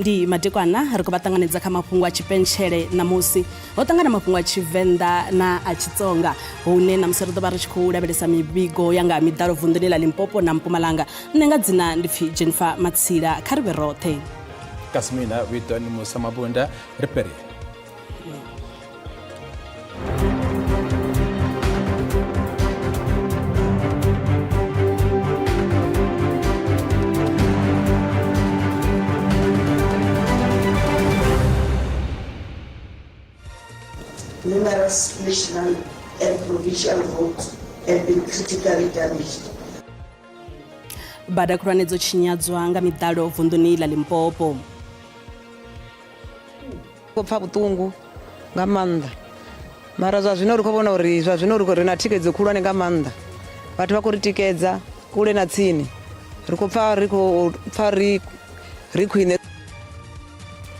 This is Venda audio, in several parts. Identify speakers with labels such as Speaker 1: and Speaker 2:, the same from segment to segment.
Speaker 1: ndi madekwana ri khou vha ṱanganedza kha mafhungo a tshipentshele namusi ho ṱangana mafhungo a Tshivenḓa na a Tshitsonga hune namusi ri ḓo vha ri tshi khou lavhelesa mivhigo ya nga miḓalo vunḓuni ḽa Limpopo na Mpumalanga. Nṋe nga dzina ndi pfi Jennifer Matsila, kha ri vhe roṱhe.
Speaker 2: Kasmina vito ni Musa Mabunda riperi.
Speaker 3: Numerous national and provincial votes have been critically damaged.
Speaker 1: Bada khulwane dzo tshinyadzwa nga miḓalo vunḓuni ḽa Limpopo.
Speaker 4: Ko pfa vhuṱungu nga maanḓa mara zwa zwino ri khou vhona uri zwa zwino ri na thikedzo khulwane nga maanḓa vhathu vha khou ri tikedza kule na tsini ri khou pfa ri khwine.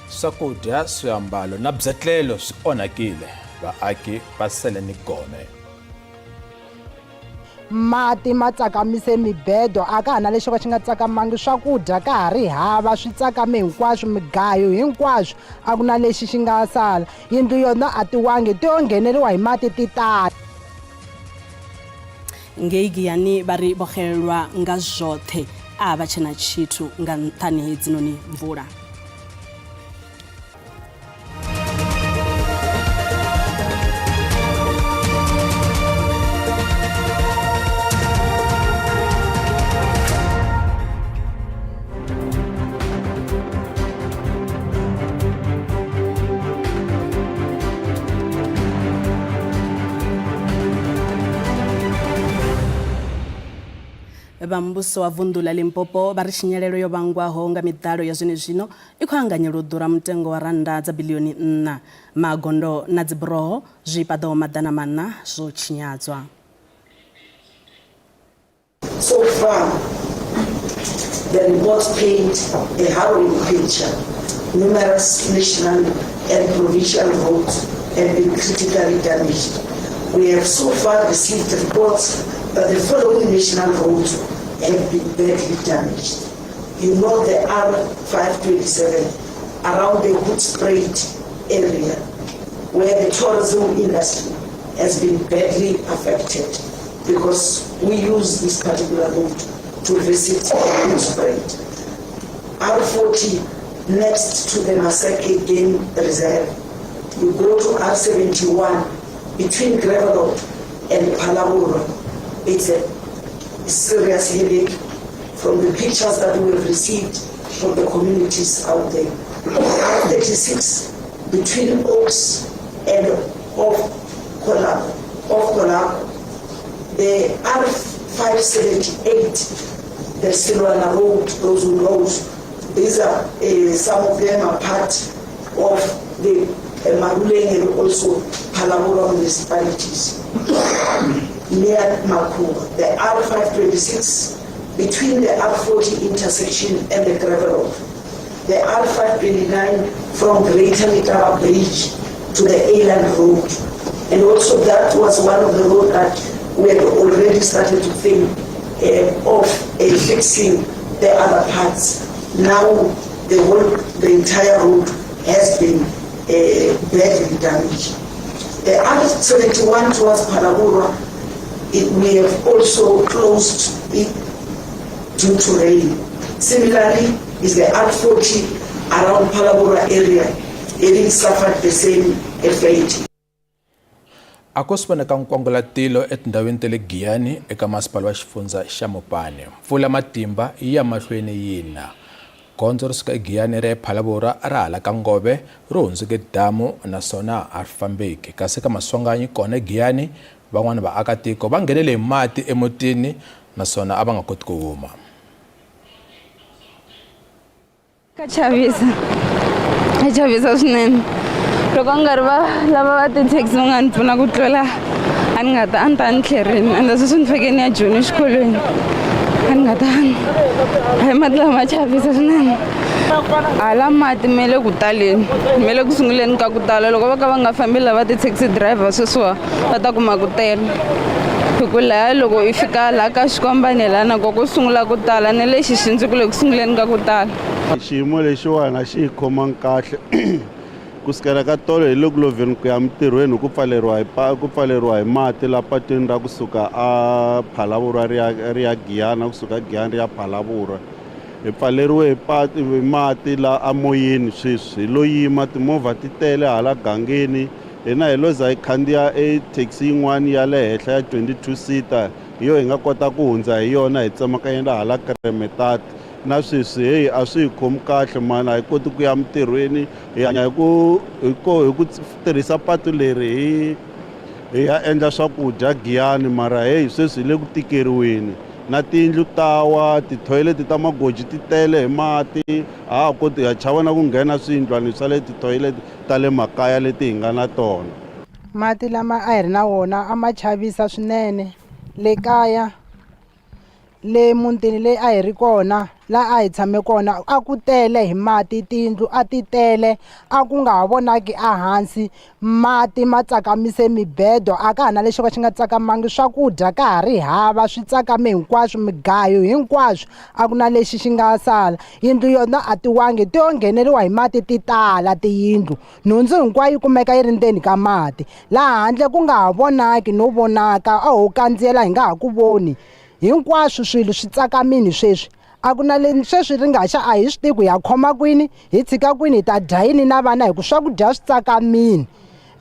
Speaker 2: Swakudya, swiambalo na byetlelo swi onhakile, vaaki va sele ni gome.
Speaker 5: Mati ma tsakamise mibedo a ka ha na lexo ka xi nga tsakamangi, swakudya ka ha ri hava, swi tsakame hinkwaswo, migayo hinkwaswo a ku na lexi xi nga sala. Yindlu yona a tiwangi, ti yo ngheneriwa hi mati ti tala.
Speaker 1: Ngei Giyani va ri bogelelwa nga zwoṱhe a vha tshena tshithu nga nṱhani hedzinoni mvula. Vambuso wa vunḓu ḽa Limpopo vha ri tshinyalelo yo vhangwaho nga miḓalo ya zwenezwino i khou anganyela u ḓura mutengo wa randa dza biḽioni 4. Magondo na dziburoho zwi paḓaho maḓana maṋa zwo tshinyadzwa.
Speaker 3: So far, the reports paint a harrowing picture. Numerous national and provincial votes have been critically damaged. We have so far received reports that the following national roads have been badly damaged. You know the R527 around the Hoedspruit area where the tourism industry has been badly affected because we use this particular route to visit Hoedspruit. R40 next to the Maseke Game Reserve. You go to R71 between Gravelot and Palabura. It's a serious headache from the pictures that we have received from the communities out there. R36 between Oaks and off Colab. The R578, the Silwana Road, those who knows, these are some of them are part of the Maruleng and also Palabura municipalities. Near Makua, the R526 between the R40 intersection and the gravel road, the R529 from Greater Mitara Bridge to the A-Land Road, and also that was one of the roads that we had already started to think of fixing the other parts. Now the entire road has been badly damaged. The R71 towards Palabura, we have also closed it due to rain. Similarly, is the R40 around Palabura area, it suffered the same fate.
Speaker 2: Akusibona ka nkwangulatilo etindhawini ta le Giyani eka masipala wa xifundza xa Mopani. Mpfula matimba ya mahlweni yina. Gondzo ri suka eGiyani ri Palabura ra hala ka Ngove ro hundzuke damu naswona a fambeki. Kasi ka Maswanganyi kona eGiyani van'wana vaakatiko va nghenele hi mati emutini naswona a va nga koti ku huma.
Speaker 6: Ka chavisa swinene loko a nga ri va lava va ti-taxi va nga ni pfuna ku tlola a ni nga ta a ni ta ni tlherini ende sweswi ni feke ni ya joni exikolweni a ni nga ta hayi mati lama ma chavisa swinene hala mati mele ku taleni mele ku sunguleni ka ku tala loko va ka va nga fambi lava ti-taxi driver sweswiwa va ta kuma ku tela hi ku laya loko i fika laha ka xikombanelana ko ku sungula ku tala na lexi xi ndzi ku le ku sunguleni ka ku tala
Speaker 7: xiyimo lexiwani a xi hi khomangi kahle kusukela ka tolo hi le ku loveni ku ya mintirhweni ku pfaleriwa hi mati la patwini ra kusuka a Phalavurwa ri ya Giyani kusuka Giyani ri ya Phalavurwa hi pfaleriwe hi mati la amoyeni sweswi hi lo yima timovha ti tele hala gangeni hina hi lo za hi khandziya taxi yin'wana ya le henhla ya 22 seater hi yo hi nga kota ku hundza hi yona hi tsemakanyela hala Kremetati na sweswi hey a swi hi khomi kahle mana hi koti ku ya mintirhweni hi hanya hi ku tirhisa patu leri hi ya endla swakudya Giyani mara hey sweswi hi le ku tikeriweni na tiyindlu tawa tithoyileti ta magoji ti tele hi mati ha koti ha chava na ku nghena swiyindlwana swa le tithoyileti ta le makaya leti hi nga na tona
Speaker 5: mati lama a hi ri na wona a ma chavisa swinene le kaya le mutini leyi a hi ri kona la a hi tshame kona a ku tele hi mati tiyindlu a ti tele a ku nga ha vonaki ehansi mati ma tsakamise mibedo a ka ha na lexo ka xi nga tsakamangi swakudya ka ha ri hava swi tsakame hinkwaswo migayo hinkwaswo a ku na lexi xi nga sala yindlu yona a tiwangi ti yo ngheneriwa hi mati ti tala tiyindlu nhundzu hinkwayo yi kumeka yi ri ndzeni ka mati laha handle ku nga ha vonaki no vonaka a ho kandziyela hi nga ha ku voni hinkwaswo swilo swi tsakamini sweswi a ku na sweswi ri nga xa a hi swi tivi ku ya khoma kwini hi tshika kwini hi ta dya yini na vana hi ku swakudya swi tsakamini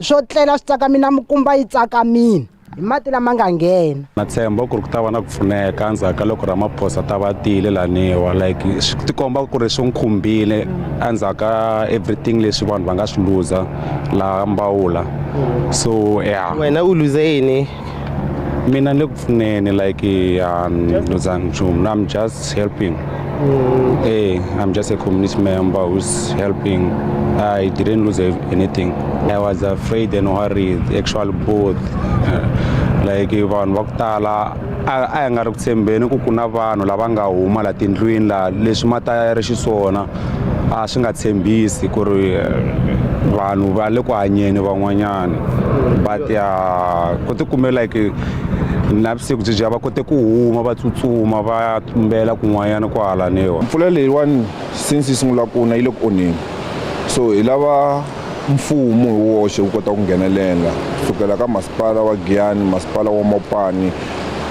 Speaker 5: swo tlela swi tsakamini na mukumba yi tsakamini hi mati lama nga nghena
Speaker 8: na tshemba ku ri ku ta va na ku pfuneka endzhaku ka loko Ramaphosa ta va tile laniwa like swi tikomba ku ri swi n'wi khumbile endzhaku ka everything leswi vanhu va nga swi luza laha Mbawula so yeah
Speaker 9: wena u luze yini
Speaker 8: mina ni le ku pfuneni like luzanga nchumu I'm just helping I'm just a community member who's helping. I didn't lose anything. I was afraid and worried actually both like vanhu va ku tala a nga ri ku tshembeni ku kuna vanhu lava nga huma la tindlwini la leswi mata ri xiswona a swi nga tshembisi ku ri vanhu va le ku hanyeni van'wanyana but ku ti kumela like na vusiku byi va kote ku huma va tsutsuma va tumbela kun'wanyana ku halaniwa
Speaker 10: mpfula leyiwani since yi sungula kuna yi le ku onheni so hi lava mfumo hi woxe wu kota ku nghenelela kusukela ka masipala wa Giyani masipala wa Mopani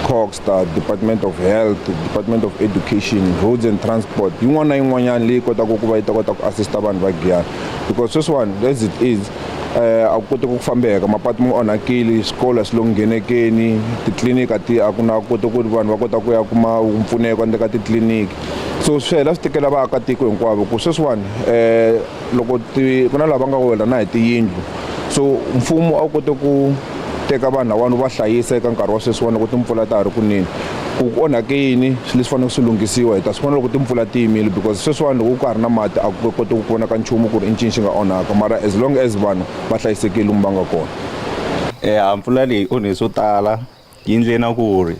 Speaker 10: Coxstar Department of Health Department of Education Roads and Transport yin'wana na yin'wanyana leyi kotaka ku va yi ta kota ku assista vanhu va Giyani because this one as it is a ku koti ku fambeka mapatu mo onhakile swikolo swi lo nghenekeni titliliniki a ku na koti ku vanhu va kota ku ya kuma mpfuneko eka titliliniki so swi hela swi tekela vaakatiko hinkwavo ku sweswiwani loko ku na lava nga wela na hi tiyindlu so mfumo a wu koti ku teka vanhu lavawani va hlayisa eka nkarhi wa sweswiwani loko timpfula ta ha ri kunini ku onhake yini swi leswi fanele swi lunghisiwa hi ta swi vona loko timpfula ti yimile because sweswiwani loko ku ha ri na mati a ku koti ku vonaka nchumu ku ri i ncini xi nga onhaka mara as long as vanhu va hlayisekile lomu va nga kona
Speaker 9: mpfula leyi onhe swo tala yi endle na ku ri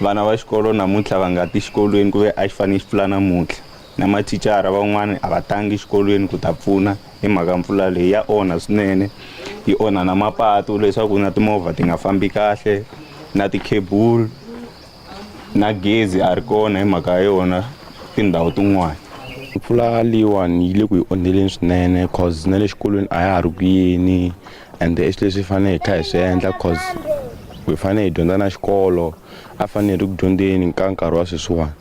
Speaker 9: vana va xikolo namuntlha va nga ti xikolweni ku ve a xi fanele xi pfula namuntlha na mathicara van'wana a va tangi xikolweni ku ta pfuna hi mhaka mpfula leyi ya onha swinene yi onha na mapatu leswaku na timovha ti nga fambi kahle na tikhebulu na gezi a ri kona hi mhaka yona tindhawu tin'wana
Speaker 8: mpfula leyiwani yi le ku hi onheleni swinene cause na le xikolweni a ya ha ri ku yini and leswi leswi fanele hi kha hi swi endla cause hi fanele hi dyondza na xikolo a fanele ri ku dyondzeni ka nkarhi wa sweswiwani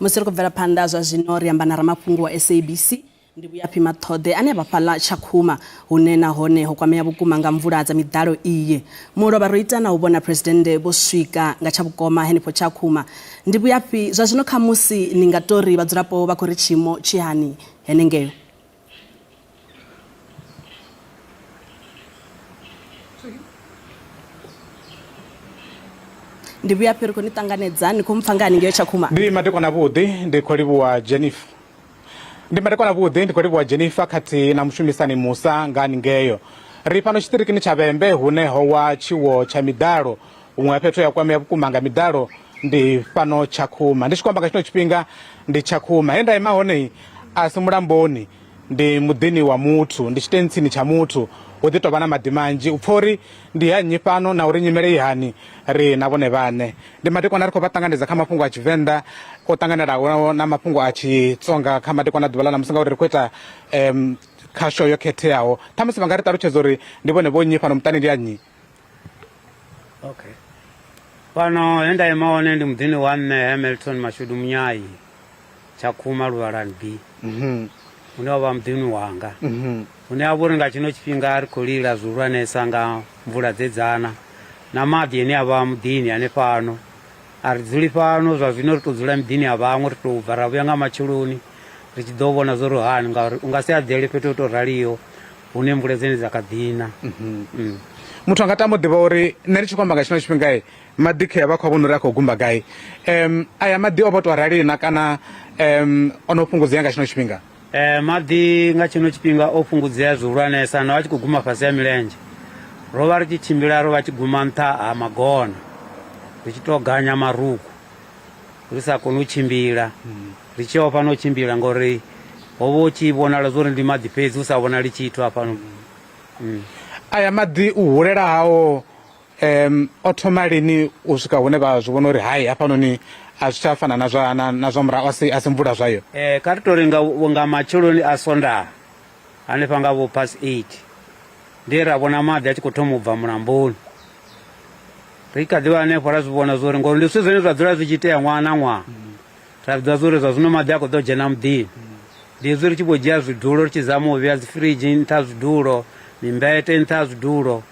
Speaker 1: musi ri ku bvela phanḓa zwa zwino ri amba na ramafhungo wa SABC ndi Vhuyapi Mathode ane vha fhaḽa Tshakhuma hune nahone ho kwamea vhukuma nga mvula dza miḓalo iye mulovha ro ita na u vhona president vho swika nga tsha vhukoma henefho Tshakhuma ndi Vhuyapi zwa zwino kha musi ni nga tori vhadzulapo vha khou ri tshimo tshi hani henengeyo ndi Vhuyapi ri khou ni ṱanganedza ni khou mpfha nga haningeo Tshakhuma
Speaker 2: ndi madekwana vhuḓi ndi khou livhuwa Jennifer ndi madekwana vhuḓi ndi khou livhuwa Jennifer khathihi na mushumisani Musa nga haningeo ri fhano tshiṱirikini tsha Vhembe hune ho wa tshiwo tsha miḓalo huṅwe ha fhethu ya kwamea vhukuma nga miḓalo ndi fhano Tshakhuma ndi tshi khou amba nga tshino tshifhinga ndi Tshakhuma he nda ima hone a si mulamboni
Speaker 11: ndi muḓini wa muthu ndi tshitentsini tsha muthu hu ḓi tovha na maḓi manzhi u pfha uri ndi hanyi fhano na uri nyimele i hani ri na vhone vhaṋe ndi madekwana ri khou vha ṱanganedza kha mafhungo a Tshivenḓa o ṱanganelaho na mafhungo a Tshitsonga kha madekwana ḓuvha ḽa ṋamusi ngauri ri khou ita kha show yo khetheaho ṱhamusi vha nga ri ṱalutshedza uri ndi vhone vho nnyi fhano muṱani ndi hanyi.
Speaker 12: Okay, fhano he nda ima hone ndi muḓini wa nṋe Hamilton Mashudu Munyai Tshakhuma Luvhalani B hune wa vha muḓini wanga hune a vhori nga tshino tshifhinga ri khou lila zwihulwanesa nga mvula dzedzana na maḓi ane a vha muḓini ane fhano a ri dzuli fhano zwa zwino ri tou dzula miḓini ya vhaṅwe ri tou bva ra vhuya nga matsheloni ri tshi ḓo vhona zwo ri hani ngauri u nga si aḓele fhethu ho tou raliho hune mvula dzine dza kha ḓina.
Speaker 11: Muthu anga tama u ḓivha uri nṋe ri tshi khou amba nga tshino tshifhinga maḓi khe vha khou vhona uri a khou gumba gai aya maḓi o vha tou rali na kana ono fhungudzea nga tshino tshifhinga?
Speaker 12: Maḓi nga tshino tshifhinga o fhungudzea zwihulwanesa na vha tshi khou guma fhasi ya milenzhe ro vha ri tshi tshimbila ro vha tshi guma nṱha ha magona ri tshi tou ganya maruku ri sa koni u tshimbila ri tshi ofha no tshimbila ngori ho vha u tshi vhonala zwo ri ndi maḓi fhedzi u sa vhonali tshithu hafhano.
Speaker 11: Aya maḓi u hulela hao o thoma lini u swika hune vha zwi vhona uri hayi hafhanoni a zwi tsha fana na zwa murahu a si mvula zwayo?
Speaker 12: Kha ri tori nga matsheloni a Sondaha hanefha nga vho past 8 ndi ra vhona maḓi a tshi khou thoma u bva mulamboni ri kha ḓivha hanefho ra zwi vhona zwo ri ngori ndi zwithu zwine zwa dzula zwi tshi itea ṅwaha na ṅwaha ra ḓivha zwo ri zwa zwino maḓi a khou ḓo dzhena muḓini ndi hezwi ri tshi vho dzhia zwidulo ri tshi zama u vhea dzi firidzhi nṱha zwidulo mimbete nṱha zwidulo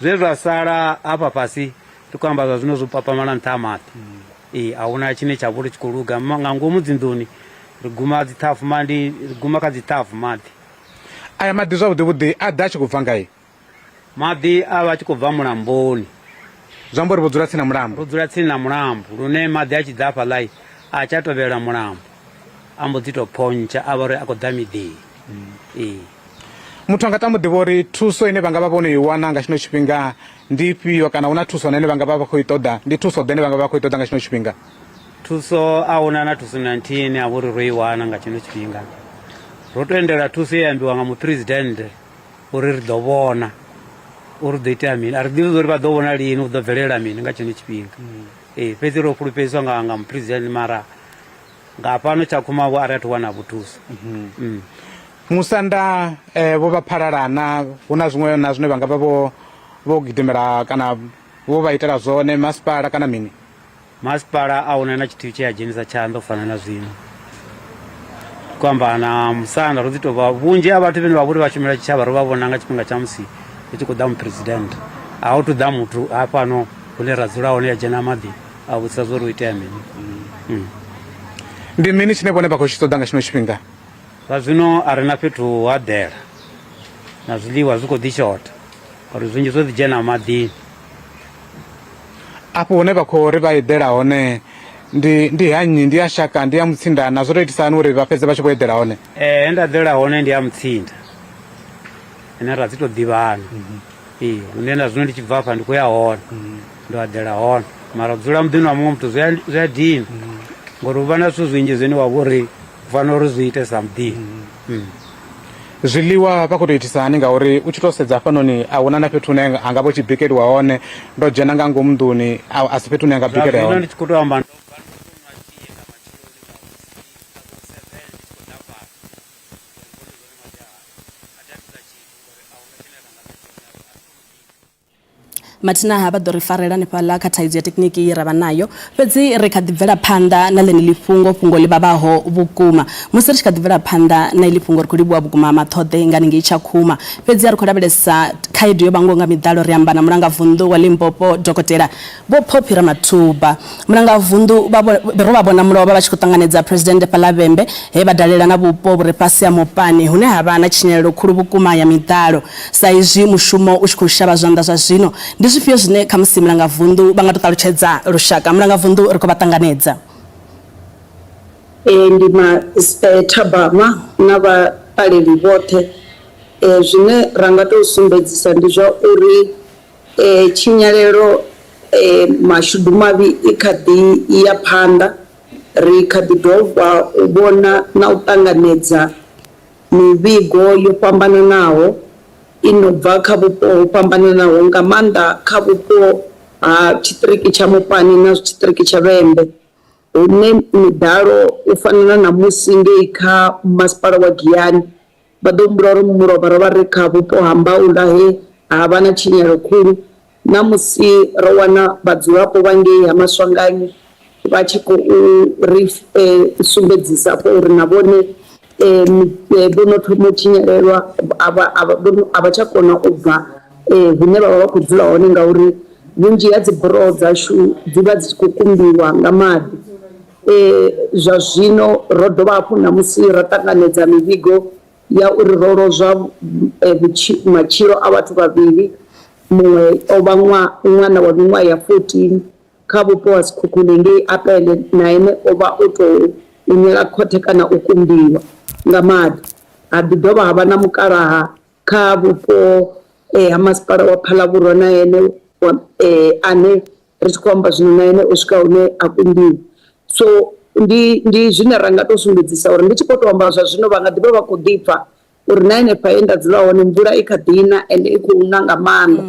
Speaker 12: zwe zwa sala hafha fhasi ri khou amba zwa zwino zwo papamala nṱha ha maḓi a huna tshine tsha vhori tshi khou luga nga ngomu dzinḓuni ri guma kha dzi ṱhafu maḓi.
Speaker 11: Aya maḓi zwavhuḓi vhuḓi a ḓa a tshi khou bva ngai?
Speaker 12: Maḓi a vha a tshi khou bva mulamboni.
Speaker 11: Zwi amba uri vho dzula tsini na mulambo?
Speaker 12: Ro dzula tsini na mulambo lune maḓi a tshi ḓa hafhaḽa a tsha tovhela mulambo a mbo dzi tou phontsha a vha uri a khou ḓa miḓini.
Speaker 11: Muthu anga tama u ḓivha uri thuso ine vha nga vha vhono i wana nga tshino tshifhinga ndi ifhio kana hu na thuso ine vha nga vha vha khou i ṱoḓa ndi thuso ḓe ine vha nga vha khou i ṱoḓa nga tshino tshifhinga?
Speaker 12: Thuso a huna na thuso na nthihi ine a vha uri ro i wana nga tshino tshifhinga ro tou endela thuso ye ambiwa nga muphuresidennde uri ri ḓo vhona uri ḓo itea mini a ri ḓivhi uri vha ḓo vhona lini hu ḓo bvelela mini nga tshino tshifhinga. Fhedzi ro fhulufhedziswa nga muphuresidennde mara nga fhano Tshakhuma vho a ri a thu wana vho thuso.
Speaker 11: Musanda vho vha phalalana hu na zwiṅwe na zwine vha nga vha vho gidimela kana vho vha itela zwone masipala kana mini?
Speaker 12: Masipala a huna na tshithu tshe a dzhenisa tshanḓa u fana na zwino ku amba na Musanda ro ḓi tou vha vhunzhi ha vhathu vhane vha vhori vha shumela tshitshavha ro vha vhona nga tshifhinga tsha musi hu tshi khou ḓa muphuresidennde a hu tu ḓa muthu hafhano hune ra dzula hone ya dzhena maḓi a vhudzisa zwo ri u itea mini.
Speaker 11: Ndi mini tshine vhone vha khou tshi ṱoḓa nga tshino tshifhinga?
Speaker 12: Zwa zwino a ri na fhethu ha dela na zwiḽiwa zwi khou ḓi shota uri zwinzhi zwo ḓi dzhena maḓini.
Speaker 11: Afho hune vha khou ri vha eḓela hone ndi hanyi ndi a shaka ndi ya Mutsinda na zwo tou itisa hani uri vha fhedze vha tshi khou eḓela hone?
Speaker 12: He nda ḓela hone ndi ya Mutsinda ine ra dzi tou ḓivhana hune na zwino ndi tshi bva afha ndi khou ya hone ndo eḓela hone mara dzula muḓini wa muṅwe muthu zwi a dina ngori hu vha na zwithu zwinzhi zwine wa vhori fanela uri zwi ite sa muḓini.
Speaker 11: Zwiḽiwa vha khou tou itisa hani ngauri u tshi tou sedza hafhanoni a huna na fhethu hune ha nga vha tshi bikeliwa hone ndo dzhena nga ngomu nḓuni a si fhethu hune ha nga bikeliwa hone?
Speaker 12: Ndi tshi khou tou amba
Speaker 1: mathina ha vha ḓo ri farela hanefhaḽa kha thaidzo ya tekniki ye ra vha nayo fhedzi ri kha ḓi bvela phanḓa na ḽeneḽi fhungo ḽi vhavhaho vhukuma musi ri tshi kha ḓi bvela phanḓa na iḽi fhungo ri khou livhuwa vhukuma maṱhoḓe nga ningei Tshakhuma fhedzi ri khou lavhelesa khaedu yo vhangaho nga miḓalo ri amba na mulangavunḓu wa Limpopo Dokotela Vho Phophi Ramathuba. Mulangavunḓu ro vha vhona mulovha vha tshi khou ṱanganedza President Palavhembe he vha dalela na vhupo vhu re fhasi ha Mopani hune ha vha na tshinyalelo khulu vhukuma ya miḓalo sa izwi mushumo u tshi khou shavha zwanḓa zwa zwino ndi zwifhio zwine kha musi mulangavunḓu vha nga tou ṱalutshedza lushaka mulangavunḓu ri khou vha ṱanganedza?
Speaker 3: Ndi thabama na vhaṱaleli vhoṱhe zwine ra nga tou sumbedzisa ndi zwa uri tshinyalelo mashudu mavhi i kha ḓi ya phanḓa ri kha ḓi dovha u vhona na u ṱanganedza mivhigo yo fhambananaho inobva kha vhupo ho fhambananaho nga maanḓa kha vhupo ha tshiṱiriki tsha Mopani na tshiṱiriki tsha Vhembe, hune miḓalo u fana na musi ngei kha masipala wa Giyani vha ḓo humbula uri mulovha ro vha ri kha vhupo ha Mbaula he ha vha na tshinyelo khulu, na musi ro wana vhadzulapo vha ngei ha Maswanganyi vha tshi khou ri sumbedzisa po uri na vhone vhono thoma u tshinyalelwa a vha tsha kona u bva hune vha vha vha khou dzula hone ngauri vhunzhi ha dzi buroho dzashu dzi vha dzi khou kumbiwa nga maḓi. Zwa zwino ro dovha hafhu na musi ra ṱanganedza mivhigo ya uri ro lozwa matshilo a vhathu vhavhili, muṅwe o vha ṅwana wa miṅwaha ya 14 kha vhupo ha Sekhukhune ngei Apele, na ene o vha o tou unyela khothe kana u kumbiwa nga maḓi. Ha ḓi dovha ha vha na mukalaha kha vhupo ha masipala wa Phalavhurwa na ene ane ri tshi khou amba zwino na ene o swika hune a kumbiwa. So ndi zwine ra nga tou sumbedzisa uri ndi tshi khou tou amba zwa zwino vha nga ḓivha vha khou ḓipfa uri na henefha he nda dzula hone mvula i kha ḓi na ende i khou na nga maanḓa.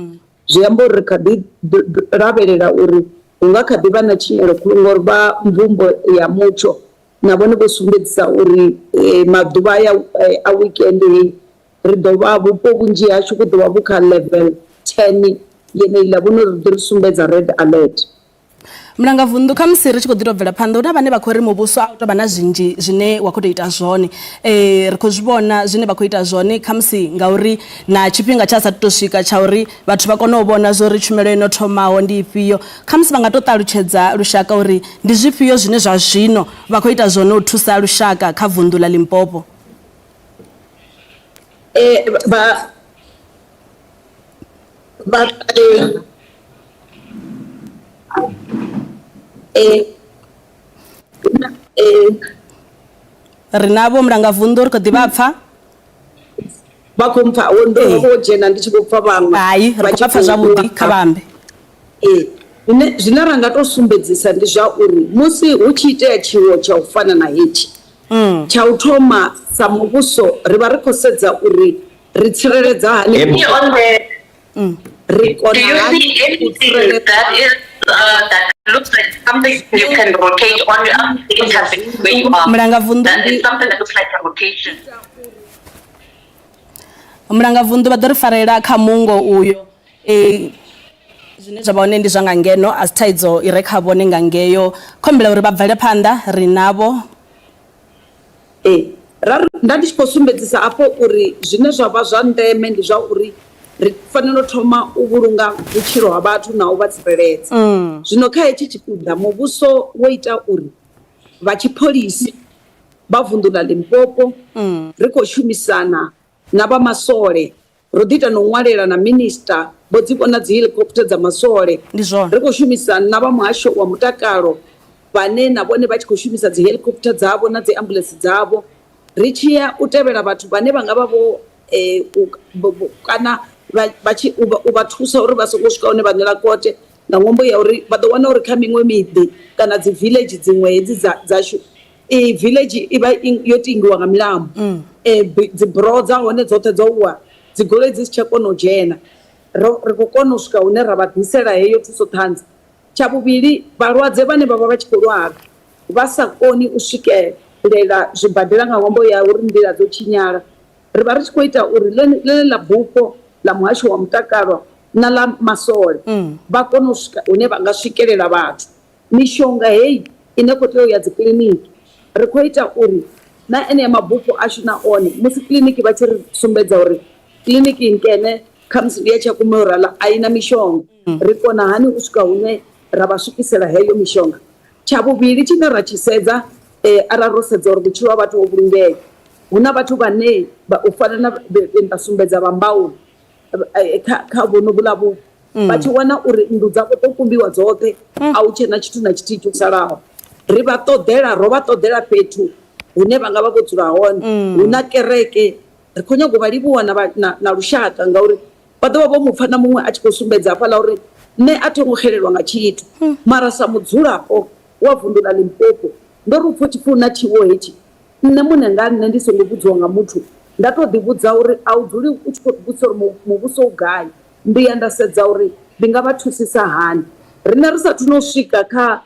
Speaker 3: Zwi amba uri ri kha ḓi lavhelela uri hu nga kha ḓi vha na tshinyelo khulu ngori vha mvumbo ya mutsho na vhone vho sumbedzisa uri maḓuvha a weekend hei ri ḓo vha vhupo vhunzhi hashu ku ḓo vha vhu kha level 10 yeneiḽa vhono ri ḓo ri sumbedza red alert.
Speaker 1: Mulanga Vundu, kha musi ri tshi khou ḓi tou bvela phanḓa hu na vhane vha khou ri muvhuso a u tou vha na zwinzhi zwine wa khou tou ita zwone, ri khou zwi vhona zwine vha khou ita zwone kha musi ngauri na tshifhinga tsha sa tou swika tsha uri vhathu vha kone u vhona zwa uri tshumelo ino thomaho ndi ifhio. Kha musi vha nga tou ṱalutshedza lushaka uri ndi zwifhio zwine zwa zwino vha khou ita zwone u thusa lushaka kha vunḓu ḽa Limpopo. Ri navho Mulanga Vundu ri khou ḓi vha pfha
Speaker 3: vha khou mpfha wo dzhena ndi tshi khou pfha vhaṅwe
Speaker 1: hai ri khou pfha zwavhuḓi kha vhambe.
Speaker 3: Zwine ra nga tou sumbedzisa ndi zwa uri musi hu tshi itea tshiwo tsha u fana na hetshi tsha u thoma sa muvhuso ri vha ri khou sedza uri ri tsireledza hani ri kona
Speaker 13: that looks like something you can rotate on the interface where you are. That is something that looks like a rotation.
Speaker 1: Mulanga Vundu vha ḓo ri farela kha mungo uyo zwine zwa vha hone ndi zwa nga ngeno a si thaidzo i re kha vhone nga ngeyo khombela uri vha bvele phanḓa ri navho.
Speaker 3: Nda ndi tshi khou sumbedzisa afho uri zwine zwa vha zwa ndeme ndi zwa uri ri fanela u thoma u vhulunga vhutshilo ha vhathu na u vha tsireledza. Zwino kha hetshi tshipiḓa muvhuso wo ita uri vha tshipholisi vha vunḓu ḽa Limpopo ri khou shumisana na vha masole ro ḓi ita na u ṅwalela na minista vho dzi vhona dzi helicopter dza masole ri khou shumisana na vha muhasho wa mutakalo vhane na vhone vha tshi khou shumisa dzi helicopter dzavho na dzi ambulance dzavho ri tshi ya u tevhela vhathu vhane vha nga vha vho kana u vha thusa uri vha songo swika hone vha ṋela kote nga ṅwambo ya uri vha ḓo wana uri kha miṅwe miḓi kana dzi village dziṅwe hedzi dzashu village i vha yo tingiwa nga milambo dzi buroho dza hone dzoṱhe dzo wa dzi goloi dzi si tsha kona u dzhena ri khou kona u swika hune ra vha ḓisela heyo thuso ṱhanzi. Tsha vhuvhili vhalwadze vhane vha vha vha tshi khou lwala vha sa koni u swikelela zwibadela nga ṅwambo ya uri nḓila dzo tshinyala ri vha ri tshi khou ita uri ḽene ḽa bufho ḽa muhasho wa mutakalo na ḽa masole vha kone u swika hune vha nga swikelela vhathu mishonga heyi ine khou tea u ya dzi kiḽiniki ri khou ita uri na ene ya mabufho ashu na one musi kiḽiniki vha tshi ri sumbedza uri kiḽiniki nkene kha musi ndi ya Tshakume urala a i na mishonga ri kona hani u swika hune ra vha swikisela heyo mishonga. Tsha vhuvhili tshine ra tshi sedza arali ro sedza uri vhutshilo ha vhathu ho vhulungea hu na vhathu vhane u fana na nda sumbedza vha Mbaula kha vhono vhuḽa vhupo vha tshi wana uri nnḓu dzavho ḓo kumbiwa dzoṱhe a hu tshe na tshithu na tshithihi tsho salaho ro vha ṱoḓela fhethu hune vha nga vha vho dzula hone hu na kereke ri khou nyaga u vha livhuwa na lushaka ngauri vha ḓo vha vho mupfa na muṅwe a tshi khou sumbedza hafhaḽa uri nṋe a thongo xelelwa nga tshithu mara sa mudzulapo wa vunḓu ḽa Limpopo ndo ri upfha tshifuna tshiwo hetshi nṋe muṋe nga nṋe ndi songo vhudziwa nga muthu
Speaker 14: ndato ḓivhudza uri a u dzuli u tshi khou ḓivhudza uri muvhuso u gai, ndi ya nda sedza uri ndi nga vha thusisa hani. Riṋe ri sathu no swika kha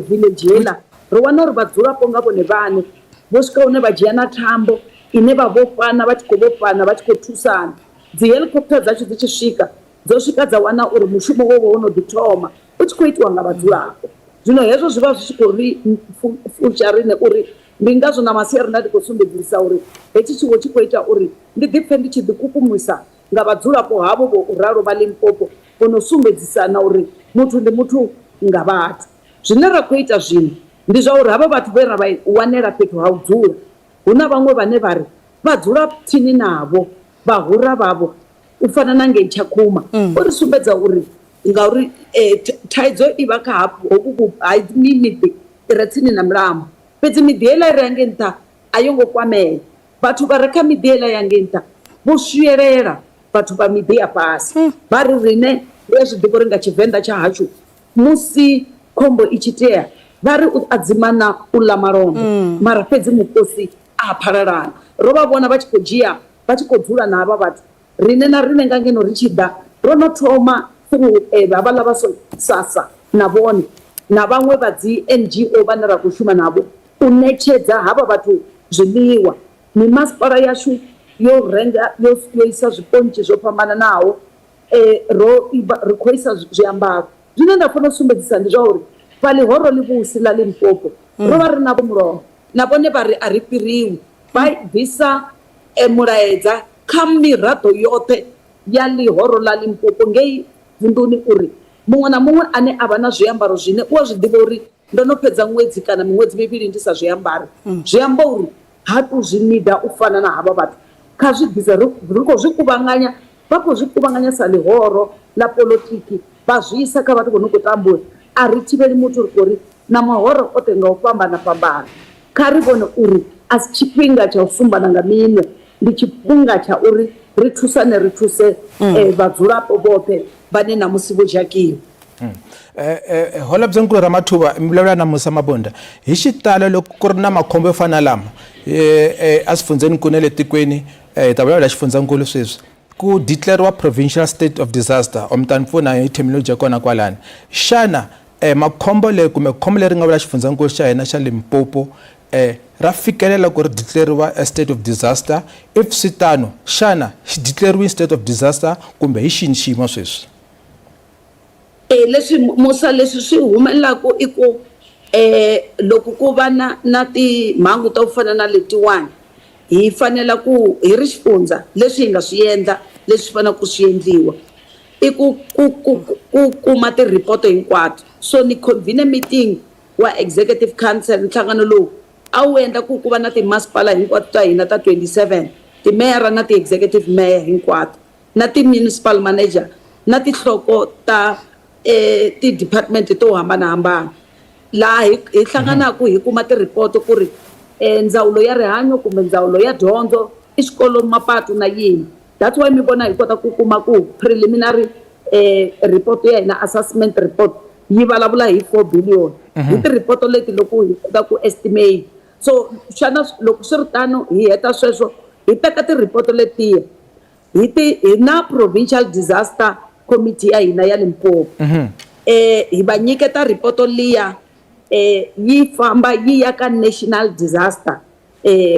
Speaker 14: village heiḽa ri wana uri vhadzulapo nga vhone vhaṋe vho swika hune vha dzhia na thambo ine vha vhofhana vha tshi khou vhofhana vha tshi khou thusana. Dzi helicopter dzashu dzi tshi swika dzo swika dza wana uri mushumo wo wo no ḓi thoma u tshi khou itiwa nga vhadzulapo. Zwino hezwo zwi vha zwi tshi khou ri futsha riṋe uri ndi ngazwo na masiari nda ndi khou sumbedzisa uri hetshi tshiwo tshi khou ita uri ndi ḓipfhe ndi tshi ḓikukumusa nga vhadzulapo havho vho ralo vha Limpopo vho no sumbedzisana uri muthu ndi muthu nga vhathu. Zwine ra khou ita zwino ndi zwa uri havha vhathu vhe ra vha wanela fhethu ha u dzula hu na vhaṅwe vhane vha ri vha dzula tsini navho vhahura vhavho u fana na ngei Tshakhuma o ri sumbedza uri ngauri thaidzo i vha kha hovhu ha miḓi i re tsini na Mlambo, fhedzi miḓi heiḽa i re hangei nṱha a yo ngo kwamea. Vhathu vha re kha miḓi heiḽa ya ngei nṱha vho swiyelela vhathu vha miḓi ya fhasi vha ri riṋe ri a zwi ḓivha uri nga Tshivenḓa tsha hashu musi khombo i tshi tea vha ri u adzimana u ḽa malombo mara fhedzi mukosi a phalalana. Ro vha vhona vha tshi khou dzhia vha tshi khou dzula na havha vhathu riṋe na riṋe nga ngeno ri tshi ḓa ro no thoma through havhaḽa vha SASSA na vhone na vhaṅwe vha dzi NGO vhane ra khou shuma navho u ṋetshedza havha vhathu zwiḽiwa. Mimasipala yashu yo renga yo isa zwipontshi zwo fhambananaho ri khou isa zwiambaro. Zwine nda fanela u sumbedzisa ndi zwa uri fhaḽi horo ḽivhusi ḽa Limpopo ro vha ri navho mulomo na vhone vha ri a ri fhiriwi vha bvisa mulaedza kha miraḓo yoṱhe ya ḽihoro ḽa Limpopo ngei vunḓuni uri muṅwe na muṅwe ane a vha na zwiambaro zwine u a zwi ḓivha uri ndo no fhedza ṅwedzi kana miṅwedzi mivhili ndi sa zwiambaro zwi amba uri ha tu zwi nida u fana na havha vhathu kha zwi ḓise ri khou zwi kuvhanganya vha khou zwi kuvhanganya sa ḽihoro ḽa polotiki vha zwi isa kha vhathu vho no khou tambula. A ri thivheli muthu ri khou ri na mahoro oṱhe nga u fhambana kha ri vhone uri a si tshifhinga tsha u sumbana nga minwe ndi tshifhinga tsha uri ri thusane ri thuse vhadzulapo vhoṱhe vhane namusi vho dzhakiwa.
Speaker 2: Holobye Nkulu Ramathuba mivulavula na Musa Mabunda hi xitalo loko ku ri na makhombo yo fana lama aswifundzeninkulu le tikweni hi ta vulavula xifundzankulu sweswi ku declare provincial state of disaster omtani pfuna hi terminology ya kona kwalani xana makhombo le kumbe khombo leri nga vula xifundzankulu xa hina xa Limpopo ra fikelela ku ri declariwa a state of disaster if sitano xana xi declariwi state of disaster kumbe hi xini xiyimo sweswi.
Speaker 14: Leswi Musa leswi swi humelelaka i ku loko ku va na timhangu to fana na letiwani hi fanela ku hi ri xifundza leswi hi nga swi endla leswi fanele ku swi endliwa i ku kuma ti-report hinkwato. So ni convene meeting wa executive council nhlangano lowu a wu endla ku va na timasipala hinkwato ta hina ta 27 timeyara na ti-executive mayor hinkwato na ti-municipal manager na tinhloko ta ti-department to hambanahambana laha hi hlanganaka hi kuma ti-report ku ri ndzawulo ya rihanyo kumbe ndzawulo ya dyondzo i xikolo mapatu na yini. That's why mi vona hi kota ku kuma ku preliminary report ya hina assessment report yi vulavula hi 4 billion hi ti-report leti loko hi kota ku estimate. So xana loko swi ri tano hi heta sweswo hi teka ti-report letiya hi na provincial disaster committee ya hina ya Limpopo hi va nyiketa report liya yi famba yi ya ka national disaster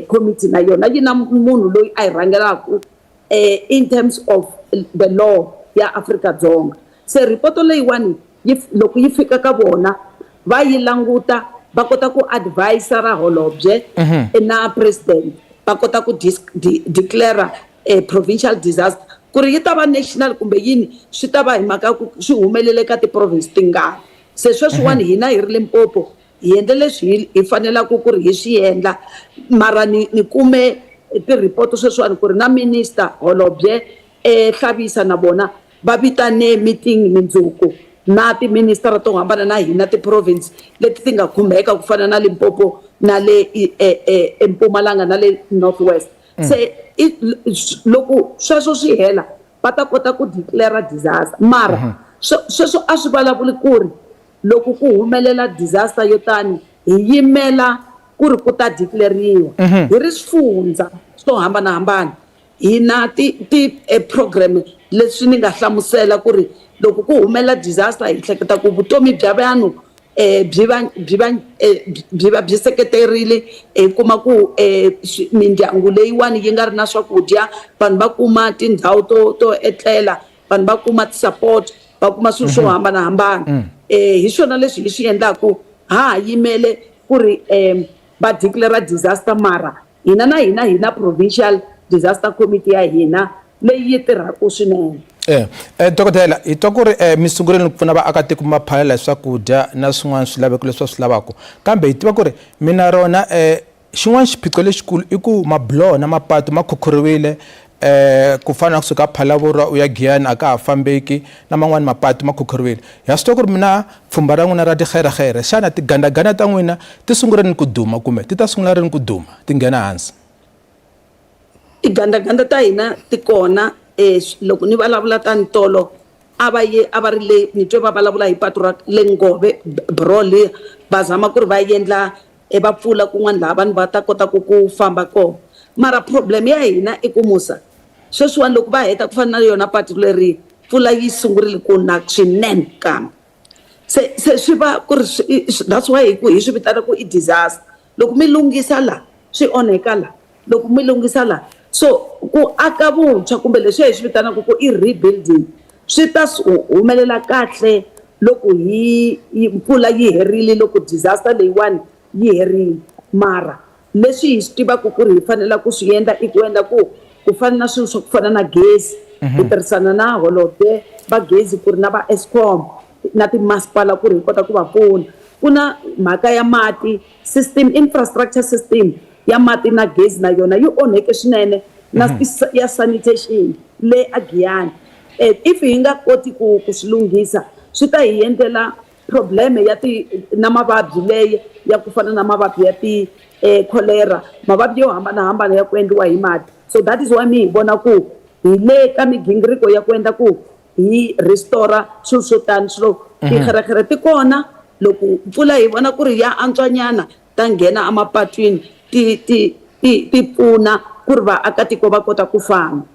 Speaker 14: committee na yona yi na munhu loyi a hi rhangelaka in terms of the law ya Afrika-Dzonga. Se report leyiwani loko yi fika ka vona va yi languta va kota ku advise ra holobye na president va kota ku declare provincial disaster ku ri yi ta va national kumbe yini swi ta va hi mhaka ku swi humelele ka ti-province tingani. Se sweswiwani hina hi ri Limpopo hi endle leswi hi fanelaka ku ri hi swi endla mara ni kume ti-report sweswiwani ku ri na minister holobye Hlabisa na bona va vitane meeting mindzuku na tiministara to hambana na hina ti-province leti ti nga khumbeka ku fana na Limpopo na le eMpumalanga na le Northwest. Se loko sweswo swi hela va ta kota ku declare disaster mara sweswo a swi vulavuli ku ri loko ku humelela disaster yo tani hi yimela ku ri ku ta declariwa hi ri xifundza swo hambanahambana hi na program leswi ni nga hlamusela ku ri loko ku humela disaster hi hleketa ku vutomi bya vanhu byi va byi seketerile hi kuma ku mindyangu leyiwani yi nga ri na swakudya vanhu va kuma tindhawu to etlela vanhu va kuma ti-support va kuma swilo swo hambanahambana hi swona leswi hi swi endlaku ha yimele ku ri va declara disaster mara hina provincial disaster committee ya hina leyi yi tirhaka swinene.
Speaker 2: Dokotela hi twa ku ri mi sunguleni ku pfuna vaakatiko maphalela hi swakudya na swin'wana swilaveko leswi va swi lavaka kambe hi tiva ku ri mina rona xin'wana xiphiqo lexikulu i ku mabuloho na mapatu ma khukhuriwile ku fana na kusuka Phalaborwa u ya Giyani a ka ha fambeki na man'wani mapatu ma khukhuriwile ya swi tiva ku ri mina pfhumba ra n'wina ra tikherekhere xana tigandaganda ta n'wina ti sunguleni ku duma kumbe ti ta sungula rini ku duma ti nghena hansi?
Speaker 14: Tigandaganda ta hina ti kona loko ni vulavula ta ntolo a va ri le ni twe va vulavula hi patu ra le Ngove bro le va zama ku ri va endla va pfula kun'wana laha vanhu va ta kota ku famba kona mara problem ya hina i ku musa sweswiwani loko va heta ku fana na yona patu leri pfula yi sungurile ku na swinene kambe se swi va ku ri that's why hi swi vitana ku i disaster loko mi lunghisa la swi onheka la loko mi lunghisa la so ku aka vuntshwa kumbe leswi hi swi vitanaka ku i rebuilding swi ta humelela kahle loko mpfula yi herile loko disaster leyiwani yi herile mara leswi hi swi tivaka ku ri hi fanela ku swi endla i ku endla ku fana na swilo swa ku fana na gezi hi tirhisana na holobye va gezi ku ri na va Eskom na timasipala ku ri hi kota ku va pfuna ku na mhaka ya mati infrastructure system ya mati na gezi na yona yi onheke swinene na ya sanitation le a Giyani if hi nga koti ku swi lunghisa swi ta hi endlela probleme na mavabyi leyi ya ku fana na mavabyi ya cholera mavabyi yo hambanahambana ya ku endliwa hi mati so that is why mi hi vona ku hi le ka migingiriko ya ku endla ku hi restore swilo swo tani swilo tikherekhere ti kona loko mpfula hi vona ku ri ya antswanyana ta nghena emapatwini ti pfuna ku ri vaakatiko va kota ku famba.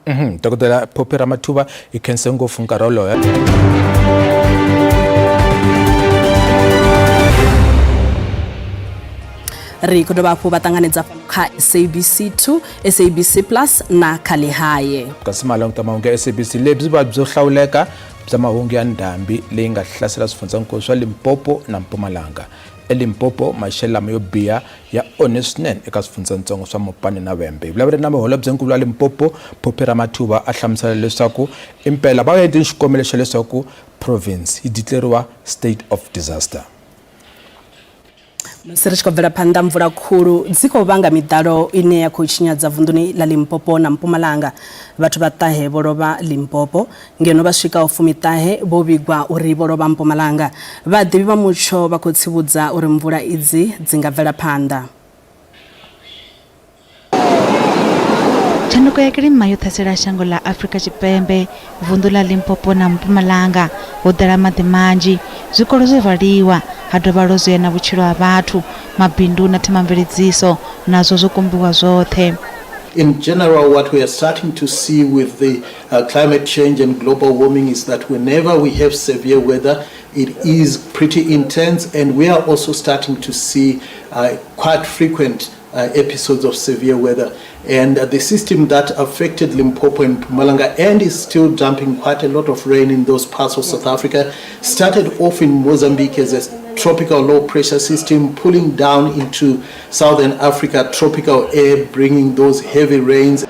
Speaker 2: Dokotela Phophi Ramathuba hi khense ngopfu nkarhi wolowo.
Speaker 1: ri khou dovha hafhu vha ṱanganedza kha SABC2 SABC Plus na Khalehaye
Speaker 2: kasi mahungu ta mahungu ya SABC lebyi va byo hlawuleka bya mahungu ya ndhambi leyi nga hlasela swifundzankulu swa Limpopo na Mpumalanga eLimpopo maxelo lama yo biha ya onhe swinene eka swifundzatsongo swa Mopani na Vhembe vulavula na Holobyenkulu wa Limpopo Phophi Ramathuba a hlamusela leswaku impela va endle xikombelo xa leswaku province yi declariwa state of disaster.
Speaker 1: Musi ri tshi khou bvela phanḓa mvula khulu dzi khou vhanga miḓalo ine ya khou tshinyadza vunḓuni ḽa Limpopo na Mpumalanga vhathu vha ṱahe vho lovha Limpopo ngeno vha swikaho 19 vho vhigwa uri vho lovha Mpumalanga vhaḓivhi vha mutsho vha khou tsivhudza uri mvula idzi dzi nga bvela phanḓa.
Speaker 15: Tshanduko ya kilima yo ṱhasela shango ḽa Afrika Tshipembe vunḓu ḽa Limpopo na Mpumalanga ho ḓala maḓi manzhi zwikolo zwo valiwa ha dovha lozwe na vhutshilo ha vhathu mabindu na themamveledziso nazwo zwo kumbiwa zwoṱhe.
Speaker 16: In general, what we are starting to see with the climate change and global warming is that whenever we have severe weather, it is pretty intense, and we are also starting to see quite frequent episodes of severe weather. And the system that affected Limpopo and Mpumalanga and is still dumping quite a lot of rain in those parts of South Africa started off in Mozambique as a tropical low pressure system pulling down into Southern Africa, tropical air bringing those heavy rains.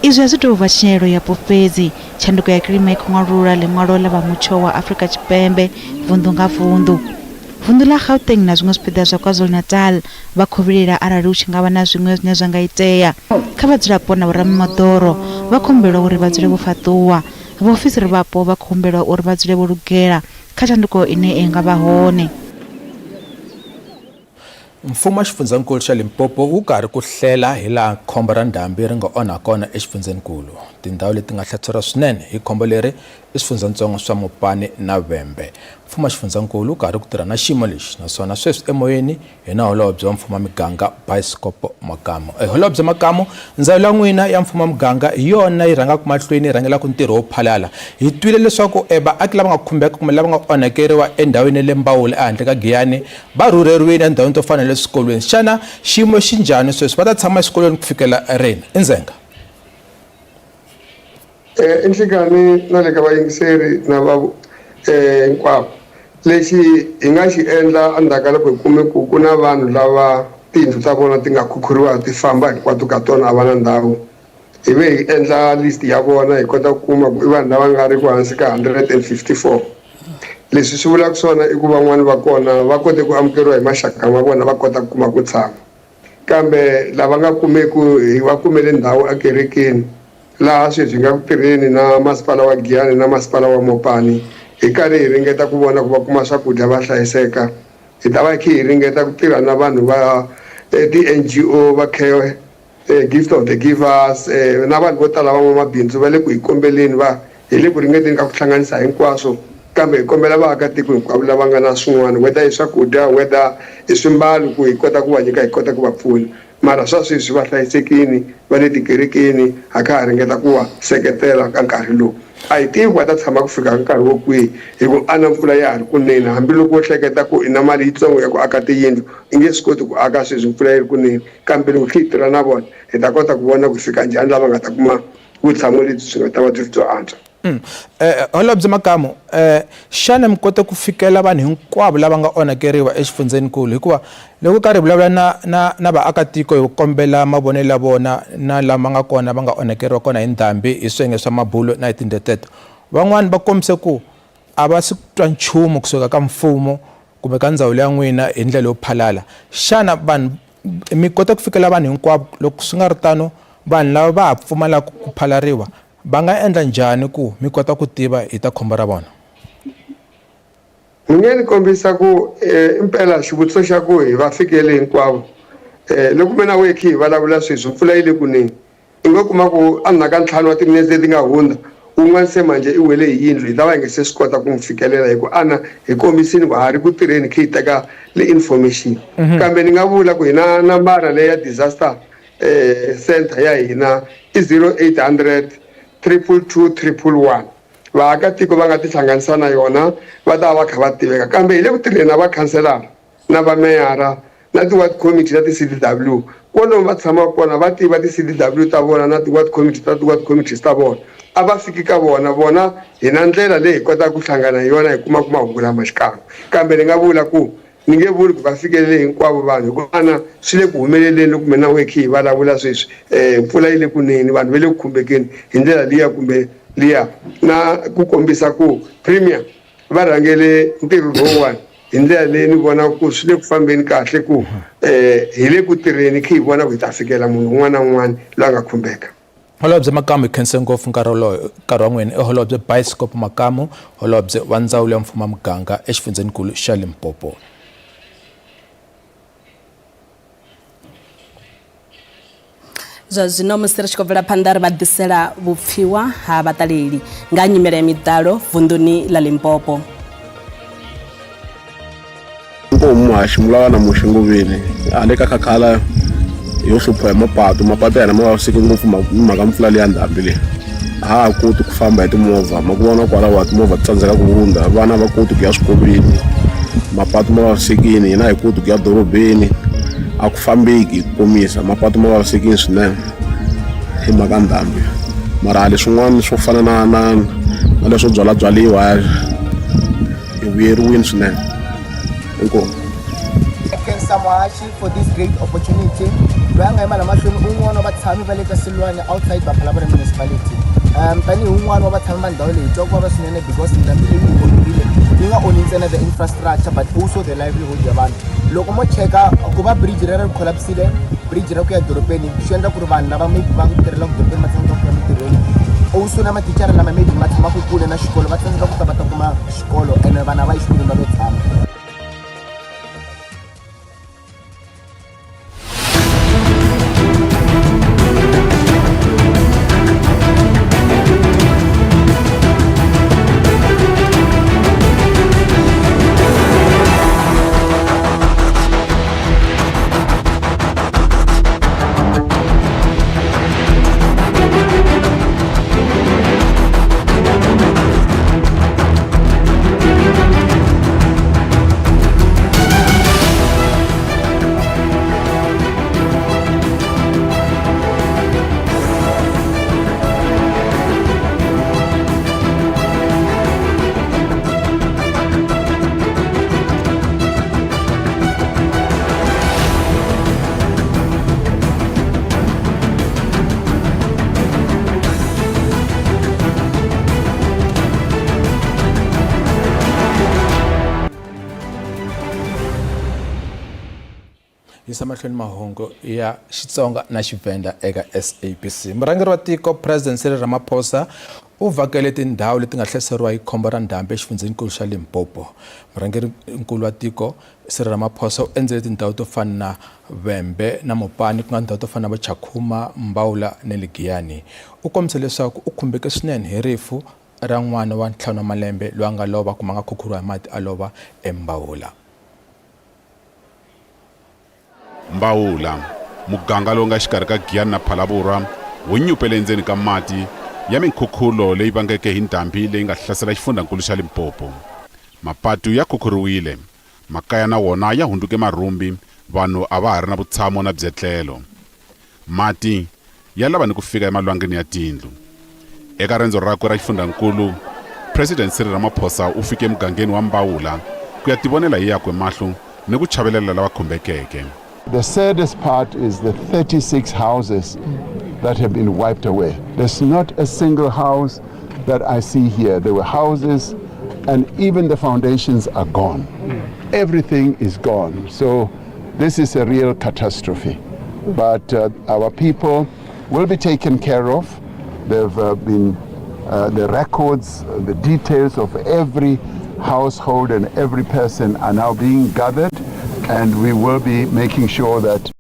Speaker 15: Izwi a zwi tou vha tshinyelo yapo fhedzi tshanduko ya kilima i khou ṅwalula ḽiṅwalo ḽa vha mutsho wa Afrika Tshipembe vunḓu nga vunḓu. Vunḓu ḽa Gauteng na zwiṅwe zwipiḓa zwa KwaZulu-Natal vha khou vhilela arali hu tshi nga vha na zwiṅwe zwine zwa nga itea kha vhadzulapo na vhoramimoḓoro vha khou humbelwa uri vha dzule vho fhaṱuwa vhaofisiri vhapo vha khou humbelwa uri vha dzule vho lugela kha tshanduko ine i nga vha hone.
Speaker 2: Mfumo wa xifundzankulu xa Limpopo wu karhi ku hlela hi laha khombo ra ndhambi ri nga onha kona exifundzenikulu. Tindhawu leti nga hlaseriwa swinene hi khombo leri i swifundzatsongo swa Mopani na Vhembe. Mfumo wa xifundzankulu wu karhi ku tirha na xiyimo lexi, naswona sweswi emoyeni hi na holobye wa mfumo wa miganga Biskop Makamu. Holobye Makamu, ndzawulo ya n'wina ya mfumo wa miganga hi yona yi rhangaka mahlweni yi rhangelaka ntirho wo phalala. Hi twile leswaku vaaki lava nga khumbeka kumbe lava nga onhakeriwa endhawini le Mbawula ehandle ka Giyani va rhurheriwile endhawini to fana le swikolweni. Xana xiyimo xi njhani sweswi, va ta tshama eswikolweni ku fikela rini? Nzenga.
Speaker 17: Enhlekani na le ka vayingiseri na va hinkwavo lexi hi nga xi endla endzhaku loko hi kume ku na vanhu lava tiyindlu ta vona ti nga khukhuriwa ti famba hinkwato ka tona a va na ndhawu, hi ve hi endla list ya vona hi kota ku kuma ku i vanhu lava nga ri ku hansi ka 154. Leswi swi vulaka swona i ku van'wani va kona va kote ku amukeriwa hi maxaka ma vona va kota ku kuma ku tshama, kambe lava nga kumeku hi va kumele ndhawu ekerekeni laha sweswi hi nga ku tirheni na masipala wa Giyani na masipala wa Mopani. Hi karhi hi ringeta ku vona ku va kuma swakudya va hlayiseka. Hi ta va hi hi ringeta ku tirha na vanhu va ti-NGO va Care Gift of the Givers na vanhu vo tala van'wamabindzu va le ku hi kombeleni hi le ku ringeteni ka ku hlanganisa hinkwaswo, kambe hi kombela vaakatiko hinkwavo lava nga na swin'wana, whether hi swakudya whether hi swimbalo ku hi kota ku va nyika hi kota ku va pfuna. Mara swa sweswi va hlayisekini va le tikerekeni ha kha ha ringeta ku va seketela ka nkarhi lowu. A hi tivi va ta tshama ku fika nkarhi wo kwihi hi ku ana mpfula ya ha ri kunene, hambiloko wo hleketa ku i na mali yitsongo ya ku aka tiyindlu i nge swi koti ku aka sweswi mpfula yi ri kunene, kambe loko hi tirha na vona hi ta kota ku vona ku fika njhani lava nga ta kuma vutshamo lebyi swi nga ta va byi byo antswa.
Speaker 2: Holobye Makamu, xana mi kota ku fikela vanhu hinkwavo lava nga onhakeriwa exifundzenikulu, hikuva loko karhi vulavula na vaakatiko hi kombela mavonelo ya vona na lama nga kona va nga onhakeriwa kona hi ndhambi hi swiyenge swa mabulo na hi tindleteto, van'wani va kombise ku a va swi twa nchumu kusuka ka mfumo kumbe ka ndzawulo ya n'wina hi ndlela yo phalala. Xana vanhu mi kota ku fikela vanhu hinkwavo? Loko swi nga ri tano vanhu lava va ha pfumalaka ku phalariwa va nga endla njhani ku mi kota ku tiva hi ta khombo ra vona?
Speaker 17: Ni nge ni kombisa ku impela xivutiso xa ku hi va fikele hinkwavo, loko mina we khi hi vulavula sweswi mpfula yi le kunene, i ngo kuma ku endzhaku ka ntlhanu wa timinete leti nga hundza un'wana se manje i wele hi yindlu, hi ta va hi nga se swi kota ku n'wi fikelela hi ku ana hi kombisini ku ha ri ku tirheni khi hi teka le information. Kambe ni nga vula ku hi na nambara leyi ya disaster center ya hina i 0800 222 111. Vaakatiko va nga tihlanganisa na yona va ta va kha va tiveka, kambe hi le ku tirheni na vakhanselara na vameyara na ti-ward committee na ti-CDW. Kwalomu va tshama kona va tiva ti-CDW ta vona na ti-ward committee ta ti-ward committees ta vona, a va fiki ka vona hi na ndlela leyi hi kotaka ku hlangana hi yona hi kuma mahungu lama xikan'we. Kambe ni nga vula ku ni nge vuli ku va fikelele hinkwavo vanhu hikuva swi le ku humeleleni loko mina wekhi hi vulavula sweswi mpfula yi le kunene, vanhu va le ku khumbekeni hi ndlela liya kumbe liya, na ku kombisa ku premier va rhangele ntirho lowuwani hi ndlela leyi ni vona ku swi le ku fambeni kahle ku hi le ku tirheni khi hi vona ku hi ta fikela munhu un'wana na un'wana loyi a nga khumbeka.
Speaker 2: Holobye Makamu, hi khense ngopfu nkarhi wa n'wina. I Holobye Biskop Makamu, holobye wa ndzawulo ya mfumo wa muganga exifundzenikulu xa Limpopo.
Speaker 1: zwa zwino musi ri tshi khou bvela phanḓa ri vha ḓisela vhupfiwa ha vhaṱaleli nga nyimele ya miḓalo vunḓuni ḽa Limpopo.
Speaker 18: Muhaxi mulava na muxingoveni a le ka khakhala yo hlupha hi mapatu yana ma vaviseki ngopfu mhaka mpfula leya ndhambi leyi. A ha koti ku famba hi timovha, ma ku vona kwalaho timovha ti tsandzeka ku hundza, vana va koti ku ya swikolweni, mapatu ma vavisekini, hina hi koti ku ya dorobeni, a ku fambeki ku komisa, mapatu ma vavisekini swinene hi mhaka ndhambi. Mara leswin'wana swo fana na leswo byalabyaliwa hi vuyeriwini swinene. Inkomu.
Speaker 19: Muhaxi for this great opportunity. Loyi a nga yima la mahlweni un'wana wa vatshami va le ka Silwane outside Bapalabra municipality. Tanihi un'wana wa vatshami va ndhawu leyi hi twa ku vava swinene because ndhambi leyi yi onhile yi nga onhi ntsena the infrastructure but also the livelihood ya vanhu. Loko mo cheka ku va bridge rero ri collapsile, bridge ra ku ya dorobeni swi endla ku ri vanhu lava maybe va tirhela ku dorobeni va tsandzeka ku ya mitirhweni. Also na mathicara lama maybe ma tshamaku kule na xikolo va tsandzeka ku ta va ta kuma xikolo ene vana va exikolweni va ve tshama.
Speaker 2: yisa mahlweni mahungu ya Xitsonga na Xivenda eka SABC. Murhangeri wa tiko President Cyril Ramaphosa u vhakele tindhawu leti nga hlaseriwa hi khombo ra ndhambi exifundzeninkulu xa Limpopo. Murhangeri nkulu wa tiko Cyril Ramaphosa u endzele tindhawu to fana na Vhembe na Mopani, ku nga tindhawu to fana na Chakhuma, Mbawula na le Giyani. U kombise leswaku u khumbeke swinene hi rifu ra n'wana wa 5 wa malembe loyi a nga lova ku manga khukhuriwa hi mati a lova eMbawula.
Speaker 20: Mbawula, muganga lowu nga xikarhi ka Giyani na Phalaborwa wu nyupele endzeni ka mati ya minkhukhulo leyi vangeke hi ndhambi leyi nga hlasela xifundzankulu xa Limpopo. Mapatu ya khukhuriwile, makaya na wona ya hunduke marhumbi, vanhu a va ha ri na vutshamo na byetlelo. Mati ya lava ni ku fika emalwangeni ya tindlu. Eka rendzo rakwe ra xifundzankulu, President Cyril Ramaphosa u fike emugangeni wa Mbawula ku ya tivonela hi yakwe mahlo ni ku chavelela lava khumbekeke.
Speaker 21: The saddest part is the 36 houses that have been wiped away. There's not a single house that I see here. There were houses and even the foundations are gone. Everything is gone. So this is a real catastrophe. But our people will be taken care of. They've been, the records, the details of every household and every person are now being gathered, and we will be making sure that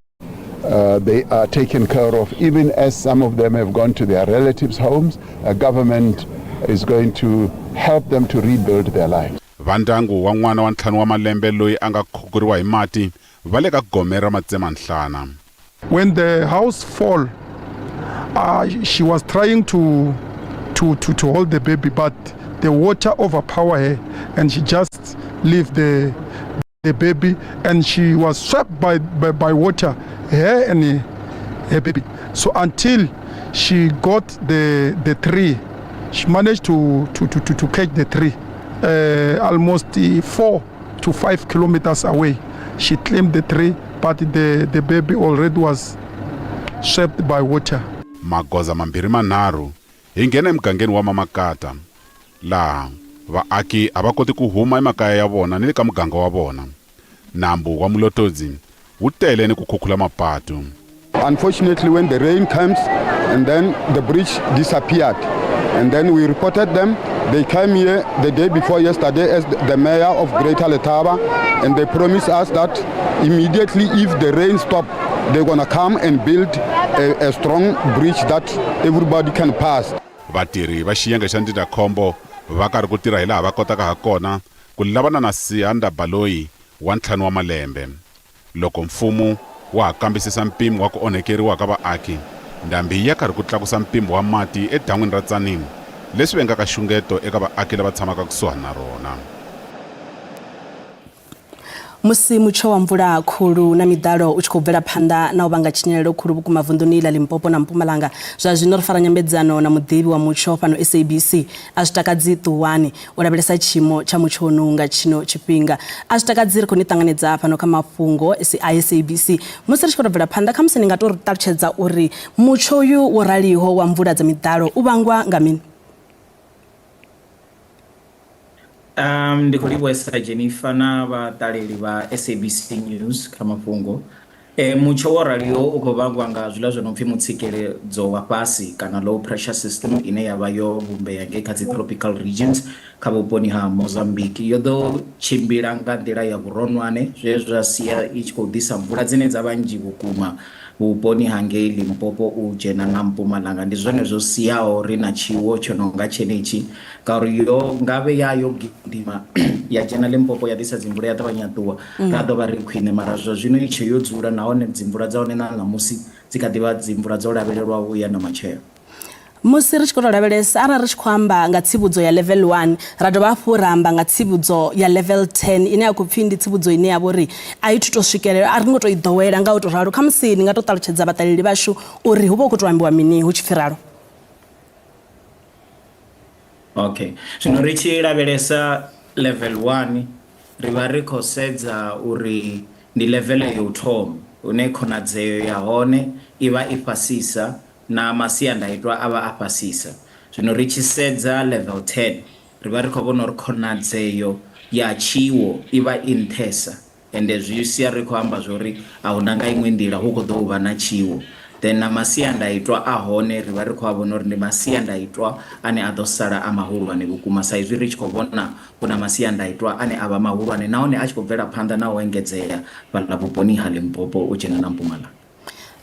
Speaker 21: they are taken care of. Even as some of them have gone to their relatives' homes, a government is going to help them to rebuild their lives.
Speaker 20: Vandangu wa n'wana wa 5 wa malembe loyi anga khukhuriwa hi mati va le ka gome ra Matsemanhlana.
Speaker 22: When the house fall, she was trying to hold the baby, but the water overpowered her and she just left the baby, and she was swept by water, her and her baby. So until she got the tree, she managed to catch the tree almost 4 to 5 kilometers away. She climbed the tree, but the baby already was swept by water.
Speaker 20: Magoza mambiri manharhu hi nghena emugangeni wa Mamakata laha vaaki a va koti ku huma emakaya ya vona ni le ka muganga wa vona. Nambu wa Mulotodzi wu tele ni ku khukhula mapatu.
Speaker 21: Unfortunately, when the rain comes and then the bridge disappeared, and then we reported them. They came here the day before yesterday as the mayor of Greater Letaba, and they promised us that immediately if the rain stops, they're gonna come and build a strong bridge that everybody can pass.
Speaker 20: Vatirhi va xiyenge xa ndzindzakhombo va karhi ku tirha hi laha va kotaka ha kona ku lavana na Siyanda Baloyi wa 5 wa malembe. Loko mfumo wa ha kambisisa mpimo wa ku onhekeriwa ka vaaki, ndhambi ya karhi ku tlakusa mpimo wa mati edan'wini ra Tzaneen, leswi vengaka xungeto eka vaaki lava tshamaka kusuhana na rona.
Speaker 1: Musi mutsho wa mvula khulu na midalo u tshi khou bvela phanḓa na u vhanga tshinyalelo khulu vhukuma vunḓuni ḽa Limpopo na Mpumalanga, zwa zwino ri fara nyambedzano na muḓivhi wa mutsho fhano SABC. A zwi takadzi ṱuwani u lavhelesa tshiimo tsha mutsho wonu nga tshino tshifhinga. A zwi takadzi ri khou ni ṱanganedza fhano kha mafhungo a SABC. Musi ri tshi khou bvela phanḓa, kha musi ni nga tou ri ṱalutshedza uri mutsho uyu wo raliho wa mvula dza midalo u vhangwa nga mini?
Speaker 23: Ndi khou livhuwesa Jennifer na vhaṱaleli vha SABC News kha mafhungo. Mutsho wo raliho u khou vhangwa nga zwiḽa zwo no pfhi mutsikeledzo wa fhasi kana low pressure system ine yavha yo vhumbea ngei kha dzi tropical regions kha vhuponi ha Mozambique. Yo ḓo tshimbila nga nḓila ya vhuronwane zwe zwa sia i tshi khou ḓisa mvula dzine dza vha nnzhi vhukuma vhuponi ha ngei Limpopo u dzhena na Mpumalanga. Ndi zwone zwo siaho ri na tshiwo tsho no nga tshenetshi ngauri yo ngavhe yayo gidima ya dzhena Limpopo ya ḓisa dzimvula ya ṱavhanya ṱuwa ra ḓo vha ri khwine, mara zwa zwino i tshe yo dzula nahone dzimvula dza hone na ṋamusi dzi kha ḓivha dzimvula dzo lavhelelwaho u ya na matshelo.
Speaker 1: Musi ri tshi khou tou lavhelesa arali ri tshi khou amba nga tsivhudzo ya level 1, ra dovha hafhu ra amba nga tsivhudzo ya level 10 ine ya khou pfhi ndi tsivhudzo ine ya vha uri a i thu tou swikelela, a ri ngo tou i ḓowela nga u tou ralo. Kha musi ni nga tou ṱalutshedza vhaṱaleli vhashu uri hu vha hu khou tou ambiwa mini hu tshi pfhi ralo?
Speaker 23: Okay, zwino ri tshi lavhelesa level 1 ri vha ri khou sedza uri ndi level ya u thoma hune khonadzeo ya hone i vha i fhasisa na masiandaitwa a vha a fhasisa. Zwino ri tshi sedza level 10 ri vha ri khou vhona uri khonadzeo ya tshiwo i vha i nṱhesa ende zwi sia ri khou amba zwori a huna nga iṅwe nḓila hu khou ḓo vha na tshiwo then na masiandaitwa a hone ri vha ri khou a vhona uri ndi masiandaitwa ane a ḓo sala a mahulwane vhukuma sa izwi ri tshi khou vhona hu na masiandaitwa ane a vha mahulwane nahone a tshi khou bvela phanḓa na u engedzea fhaḽa vhuponi ha Limpopo u dzhena na Mpumalanga.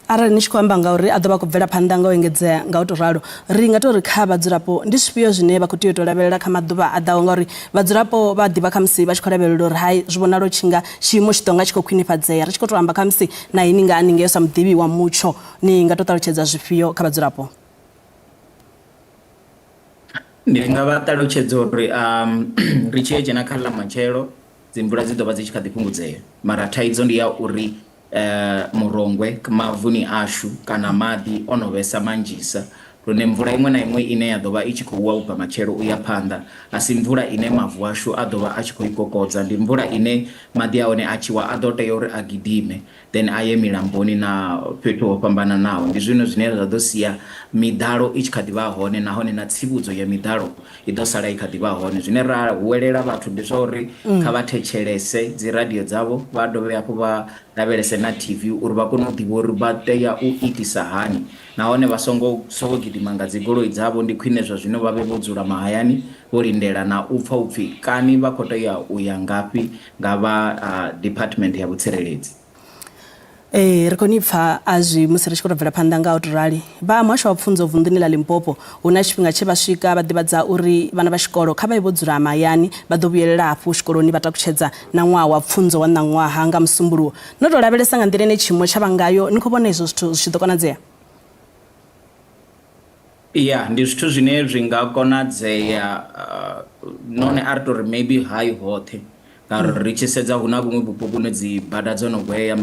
Speaker 1: Arali ni tshi khou amba ngauri a ḓo vha khou bvela phanḓa nga u engedzea nga u to ralo ri nga tori kha vhadzulapo ndi zwifhio zwine vha khou tea u to lavhelela kha maḓuvha a ḓaho ngauri vhadzulapo vha ḓivha khamusi vha tshi khou lavhelela uri hai zwi vhonalo tshinga tshiimo tshi ḓo nga tshi khou khwinifhadzea ri tshi khou to amba khamusi na ini nga haningei sa muḓivhi wa mutsho ni nga to ṱalutshedza zwifhio kha vhadzulapo?
Speaker 23: Ndi nga vha ṱalutshedza uri ri tshi dzhena kha ḽa matshelo dzi mvula dzi ḓo vha dzi tshi kha ḓi fhungudzea mara thaidzo ndi ya uri murongwe mavuni ashu kana maḓi ono vhesa manzhisa lune mvula iṅwe na iṅwe ine ya ḓovha i tshi khou wa ubva matshelo u ya phanḓa a si mvula ine mavu ashu a ḓovha a tshi khou i kokodza ndi mvula ine maḓi a hone a tshi wa a ḓo tea uri a gidime then a ye milamboni na fhethu ho fhambananaho ndi zwino zwine zwa ḓo sia miḓalo i tshi kha ḓi vha hone nahone na tsivhudzo ya miḓalo i ḓo sala i kha ḓi vha hone zwine ra huwelela vhathu ndi zwa uri kha vha thetshelese dzi radio dzavho vha dovhe hafhu vha lavhelese na TV uri vha kone u ḓivha uri vha tea u itisa hani nahone vha songo gidima nga dzi goloi dzavho ndi khwine zwa zwino vha vhe vho dzula mahayani vho lindela na u pfa upfhi kani vha khou tea u ya ngafhi nga vha department ya vhutsireledzi.
Speaker 1: Ri koni pfa azwi musi ri tshi khou to bvela phanḓa nga u to rali vha muhasho wa pfunzo vunḓuni ḽa Limpopo hu na tshifhinga tshe vha swika vha ḓivhadza uri vhana vha tshikolo kha vha vho dzula mahayani vha ḓo vhuyelela hafhu tshikoloni vha takutshedza na ṅwaha wa pfunzo wa ṋaṅwaha nga Musumbuluwo no to lavhelesa nga nḓila ine tshiimo tsha vha ngayo ni khou vhona izwo zwithu zwi tshi ḓo konadzea?
Speaker 23: Yeah, ndi zwithu zwine zwi nga konadzea none a ri tori maybe hai hoṱhe ngauri ri tshi sedza hu na vhuṅwe vhupo vhune dzi bada dzo no gweya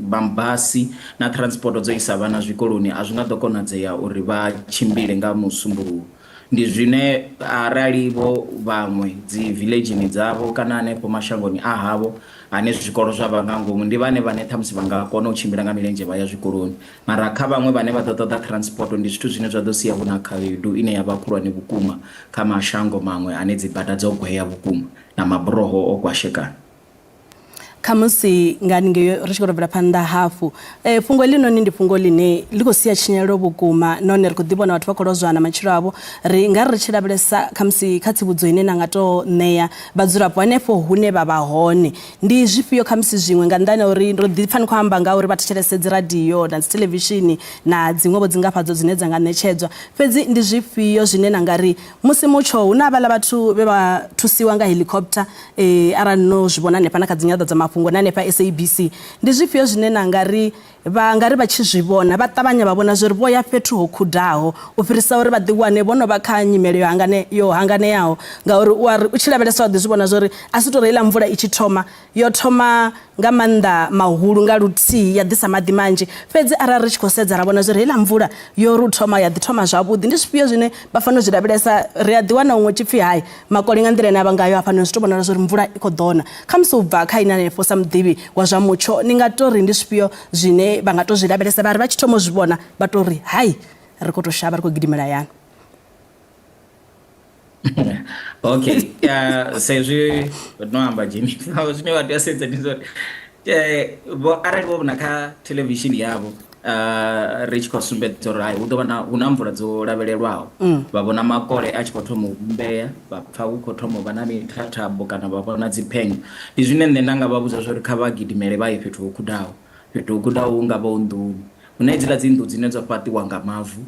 Speaker 23: mabasi na transport dzo isa vhana zwikoloni a zwi nga ḓo konadzea uri vha tshimbile nga Musumbuluwo ndi zwine arali vho vhaṅwe dzi villageni dzavho kana hanefho mashangoni a havho ane zwikolo zwa vha nga ngomu ndi vhane ṱhamusi vha nga kona u tshimbila nga milenzhe vha ya zwikoloni mara kha vhaṅwe vhane vha ḓo ṱoḓa transport ndi zwithu zwine zwa ḓo sia hu na khaedu ine ya vha khulwane vhukuma kha mashango maṅwe ane dzi bada dzo gweya vhukuma na maburoho o kwashekana.
Speaker 1: Khamusi nga ninge ri tshi khou bvela phanḓa hafu fhungo ḽinoni ndi fhungo ḽine ḽi khou sia tshinyalelo vhukuma nahone ri khou ḓi vhona vhathu vha khou lozwa na matshilo avho ri nga ri tshi lavhelesa khamusi kha tsivhudzo ine na nga to ṋea vhadzulapo hanefho hune vha vha hone ndi zwifhio khamusi zwiṅwe nga nnḓani uri ndo ḓi pfha ni khou amba nga uri vha thetshelese dzi radio na dzi televishini na dziṅwevho dzingafhadzo dzine dza nga ṋetshedzwa fhedzi ndi zwifhio zwine na nga ri musi mutsho hu na vhaḽa vhathu vhe vha thusiwa nga helicopter arali no zwi vhona hanefha na kha dzi nyaḓo dza mafhungo na hanefha SABC ndi zwifhio zwine na nga ri vha tshi zwi vhona vha ṱavhanya vha vhona zwori vho ya fhethu ho khudaho u fhirisa uri vha ḓi wane vhono vha kha nyimele yo hanganeaho ngauri u tshi lavhelesa wa ḓi zwi vhona zwori a si tori heiḽa mvula i tshi thoma yo thoma nga maanḓa mahulu nga luthihi ya ḓisa maḓi manzhi fhedzi arali ri tshi khou sedza ra vhona zwori heiḽa mvula yo ri u thoma ya ḓi thoma zwavhuḓi ndi zwifhio zwine vha fanela u zwi lavhelesa ri a ḓi wana huṅwe tshipfi hai makole nga nḓila ine a vha ngayo hafhanoni zwi to vhonala zwori mvula i khou ḓona khamusi u bva kha ine hanefho sa muḓivhi wa zwa mutsho ni nga tori ndi zwifhio zwine vha nga to zwi lavhelesa vha ri vha tshi thoma u zwi vhona vha tori hai ri khou to shavha ri khou gidimela yani?
Speaker 23: Okay, sezwi no amba Jennifer zwine vha tea sedza ndi zwori arali vho vhona kha television yavho ri tshi khou sumbedza uri hai hu na mvula dzo lavhelelwaho vha vhona makole a tshi khou thoma u vhumbeya vha pfa hu khou thoma u vha na mithathambo kana vha vhona dziphenyo ndi zwine nṋe nda nga vha vhudza zwori kha vha gidimele vha ye fhethu ho khudaho fhethu ho khudaho hu nga vha hu nḓuni hu na hedziḽa dzi nnḓu dzine dzo fhaṱiwa nga mavu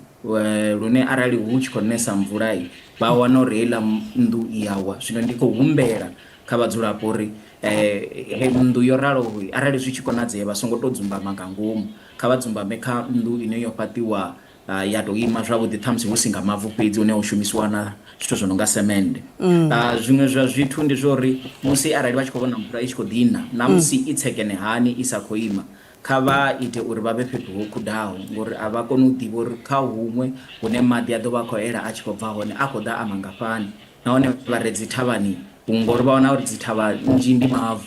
Speaker 23: lune arali hu tshi khou nesa mvula vha wana uri heiḽa nnḓu i yawa zwino ndi khou humbela kha vhadzulapo uri nnḓu yo raloho arali zwi tshi konadzea vha songo to dzumbama nga ngomu kha vha dzumbame kha nnḓu ine yo fhaṱiwa ya to ima zwavhuḓi ṱhamusi hu si nga mavu fhedzi hune ho shumisiwa na zwithu zwo no nga semende zwiṅwe zwa zwithu ndi zwa uri musi arali vha tshi khou vhona mvula i tshi khou ḓina na musi i tsekene hani i sa khou ima kha vha ite uri vha vhe fhethu ho khudaho ngori a vha kone u ḓivha uri kha huṅwe hune maḓi a ḓo vha khou ela a tshi khou bva hone a khou ḓa a mangafhani nahone vha re dzi thavhani ngori vha wana uri dzi thavha nnzhi ndi mavu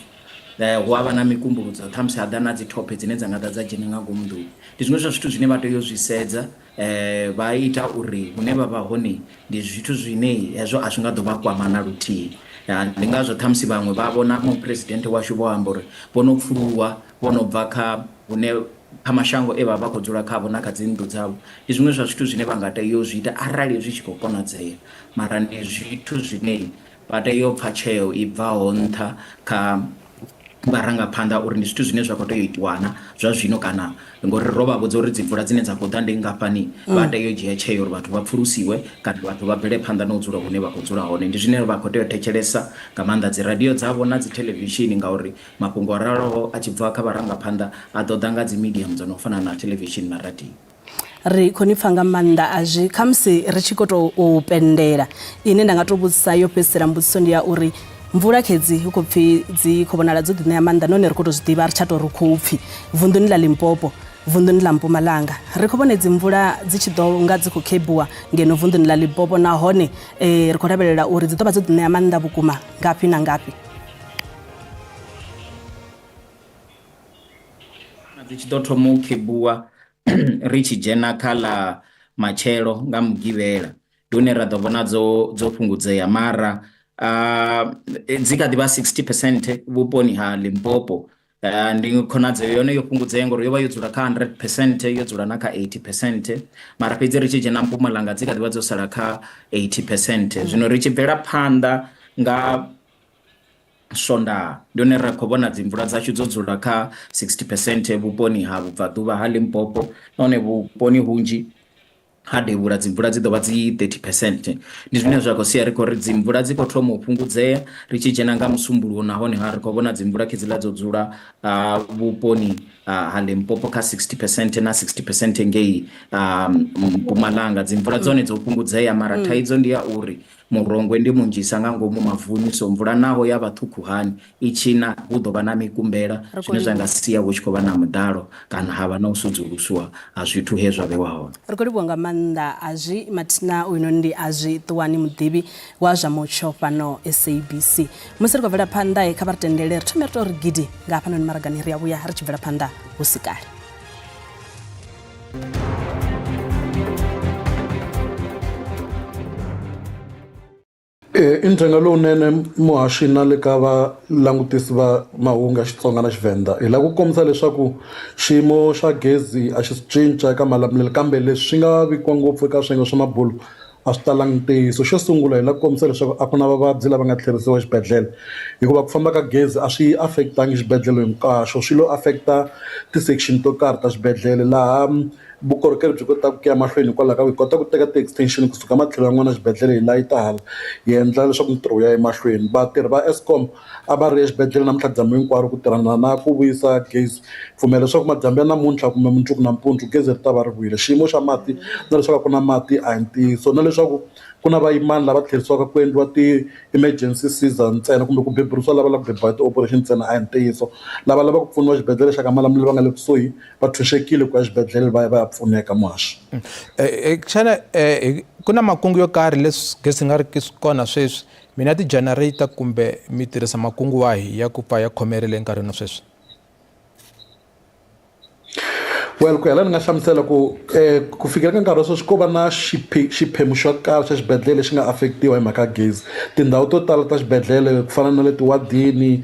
Speaker 23: hu avha na mikumbuludzo ṱhamusi ha ḓa na dzi thophe dzine dza nga ḓa dza dzhena nga ngomu nḓuni ndi zwiṅwe zwa zwithu zwine vha tea u zwi sedza vha ita uri hune vha vha hone ndi zwithu zwine hezwo a zwi nga ḓo vha kwama na luthihi. Ndi ngazwo ṱhamusi vhaṅwe vha vhona muphuresidennde washu vho amba uri vho no pfuluwa vho no bva kha hune kha mashango e vha vha khou dzula khavho na kha dzinnḓu dzavho. Ndi zwiṅwe zwa zwithu zwine vha nga tea u zwi ita arali zwi tshi khou konadzea, mara ndi zwithu zwine vha tea u pfha tsheo i bvaho nṱha kha vharangaphanḓa uri ndi zwithu zwine zwa khou tea u itiwana zwa zwino, kana ngori ro vha vhudza uri dzi mvula dzine dza khou ḓa ndi ngafhani, vha tea u dzhia tsheo uri vhathu vha pfulusiwe kana vhathu vha bvele phanḓa na u dzula hune vha khou dzula hone. Ndi zwine vha khou tea u thetshelesa nga maanḓa dzi radio dzavho na dzi theḽevishini, ngauri mafhungo a raloho a tshi bva kha vharangaphanḓa a ḓo ḓa nga dzi medium dzo no fana na theḽevishini na radio.
Speaker 1: Ri khou ni pfha nga maanḓa a zwi khamusi ri tshi khou tou pendela ine nda nga tou vhudzisa yo fhedzisela mbudziso ndi ya uri mvula khedzi hu khou pfhi dzi khou vhonala dzo ḓi ṋea maanḓa nahone ri khou tou zwi ḓivha ri tsha tou ri khou pfhi vunḓuni ḽa Limpopo, vunḓuni ḽa Mpumalanga ri khou vhona dzi mvula dzi tshi ḓo nga dzi khou khebuwa ngeno vunḓuni ḽa Limpopo, nahone ri khou lavhelela uri dzi ḓo vha dzo ḓi ṋea maanḓa vhukuma ngafhi na ngafhi.
Speaker 23: Dzi tshi ḓo thoma u khebuwa ri tshi dzhena kha ḽa matshelo nga Mugivhela ndi hune ra ḓo vhona dzo fhungudzea, mara dzi kha ḓi vha 60% vhuponi ha Limpopo. Ndi khonadzeo yone yo fhungudzea ngori yo vha yo dzula kha 100%, yo dzula na kha 80%, mara fhedzi ri tshi dzhena Mpumalanga dzi kha ḓi vha dzo sala kha 80%. Zwino ri tshi bvela phanḓa nga Swondaha ndi hone ra khou vhona dzi mvula dzashu dzo dzula kha 60% vhuponi ha vhubvaḓuvha ha Limpopo, nahone vhuponi hunzhi ha Devhula dzi mvula dzi ḓo vha dzi 30%. Ndi zwine zwa khou sia ri khou ri dzi mvula dzi khou thoma u fhungudzea ri tshi dzhena nga Musumbuluwo, nahone ri khou vhona dzi mvula khedzi ḽa dzo dzula vhuponi ha Limpopo kha 60% na 60% ngei Mpumalanga. Dzi mvula dzone dzo fhungudzea, mara thaidzo ndi ya uri murongwe ndi munzhisa nga ngomu mavuni, so mvula naho ya vha ṱhukhuhani i tshina hu ḓo vha na mikumbela zwine zwa nga sia hu tshi khou vha na muḓalo kana ha vha na u sudzuluswa ha zwithu he zwa vhewa hone.
Speaker 1: Ri khou livhuwa nga maanḓa a zwi mathina uyu ndi a zwi ṱuwani muḓivhi wa zwa mutsho fhano SABC. Musi ri khou bvela phanḓa kha vha ri tendele ri thome ri tou ri gidi nga hafhanoni maragani ri a vhuya ri tshi bvela phanḓa hu si kale.
Speaker 4: I ntsengo lowunene muhaxi na le ka valangutisi va mahungu ya Xitsonga na Xivenda hi lava ku kombisa leswaku xiyimo xa gezi a xi cinca eka malamulelo, kambe leswi swi nga vikiwa ngopfu eka swiyenge swa mabulu a swi talanga ntiyiso. Xo sungula hi lava ku kombisa leswaku a ku na vavabyi lava nga tlherisiwa exibedhlele, hikuva ku famba ka gezi a swi affectangi xibedhlele hinkwaxo, swi lo affecta ti-section to karhi ta xibedhlele laha vukorhokeri byi kotaka ku ya mahlweni hikwalaho ka hi kota ku teka ti-extension kusuka matlhelo yan'wana ya xibedhlele hi layita hala hi endla leswaku ntirho wu ya emahlweni. Vatirhi va Eskom a va ri exibedhlele namuntlha dyambu hinkwaro ku tirhana na ku vuyisa gezi. Pfumela leswaku madyambu ya namuntlha kumbe mundzuku nampundzu gezi ri ta va ri vuyile. Xiyimo xa mati na leswaku a ku na mati a hi ntiyiso, na leswaku ku na vayimani lava tlherisiwaka ku endliwa ti-emergency scissor ntsena kumbe ku beburiwa lava lava ku bebiwa ti-operation ntsena a hi ntiyiso. Lava lava ku pfuniwa xibedhlele xa ka Malamulele va nga le kusuhi va thunxekile ku ya xibedhlele va ya pfuneka muhaxi.
Speaker 2: Xana ku na makungu yo karhi leswi gezi nga ri ki kona sweswi, mina ti-generator kumbe mi tirhisa makungu wahi ya ku pfa ya khomerile enkarhini wa sweswi?
Speaker 4: Well, ku hela ni nga hlamusela ku fikela ka nkarhi wa sweswi ko va na xiphemu xo karhi xa xibedhlele xi nga affectiwa hi mhaka gezi. Tindhawu to tala ta xibedhlele ku fana na le tiwadini,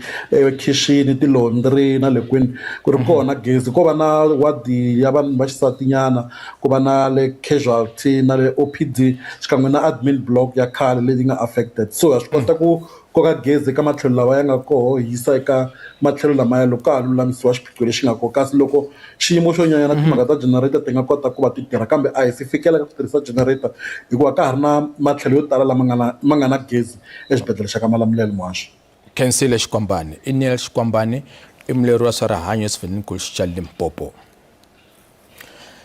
Speaker 4: khixini, tilondri na le kwini ku ri kona gezi. Ko va na wadi ya vanhu va xisatinyana, ku va na le casualty na le OPD xikan'we na admin block ya khale leyi nga affected. So ha swi kota ku koka gezi ka matlhelo lawa ya nga koho hisa eka matlhelo lamaya loko ka ha lulamisiwa xiphiqo lexi nga koho. Kasi loko xiyimo xo nyanya na timhaka ta generator ti nga kota ku va ti tirha, kambe a hi si fikela ka ku tirhisa generator hikuva ka ha ri na matlhelo yo tala lama nga na gezi exibedhlele xa ka Malamulele muhaxi.
Speaker 2: Khensile Xikwambani, i Neil Xikwambani i mulweri wa swa rihanyo esifundzenikulu xa Limpopo.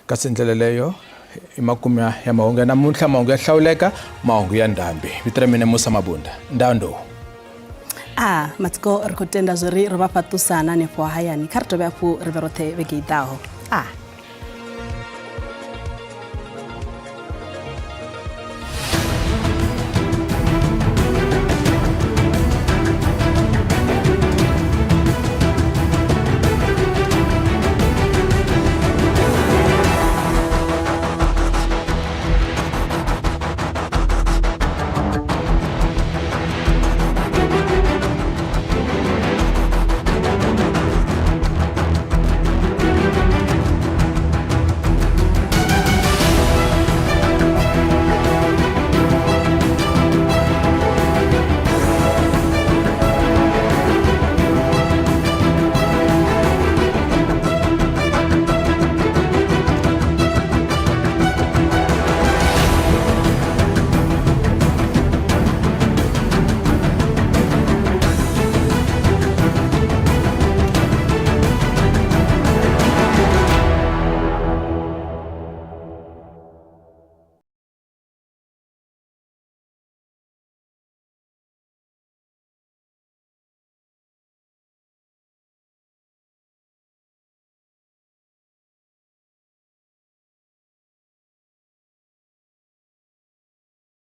Speaker 2: Kasi ndlela leyo i makumu ya mahungu ya namuntlha, mahungu ya hlawuleka, mahungu ya ndhambi. Vito ra mina Musa Mabunda, Ndando.
Speaker 1: Matiko ri khou tenda zwo ri vha fhaṱusana hanefho hayani kha ri dovhe hafhu ri vhe roṱhe vhege i ḓaho.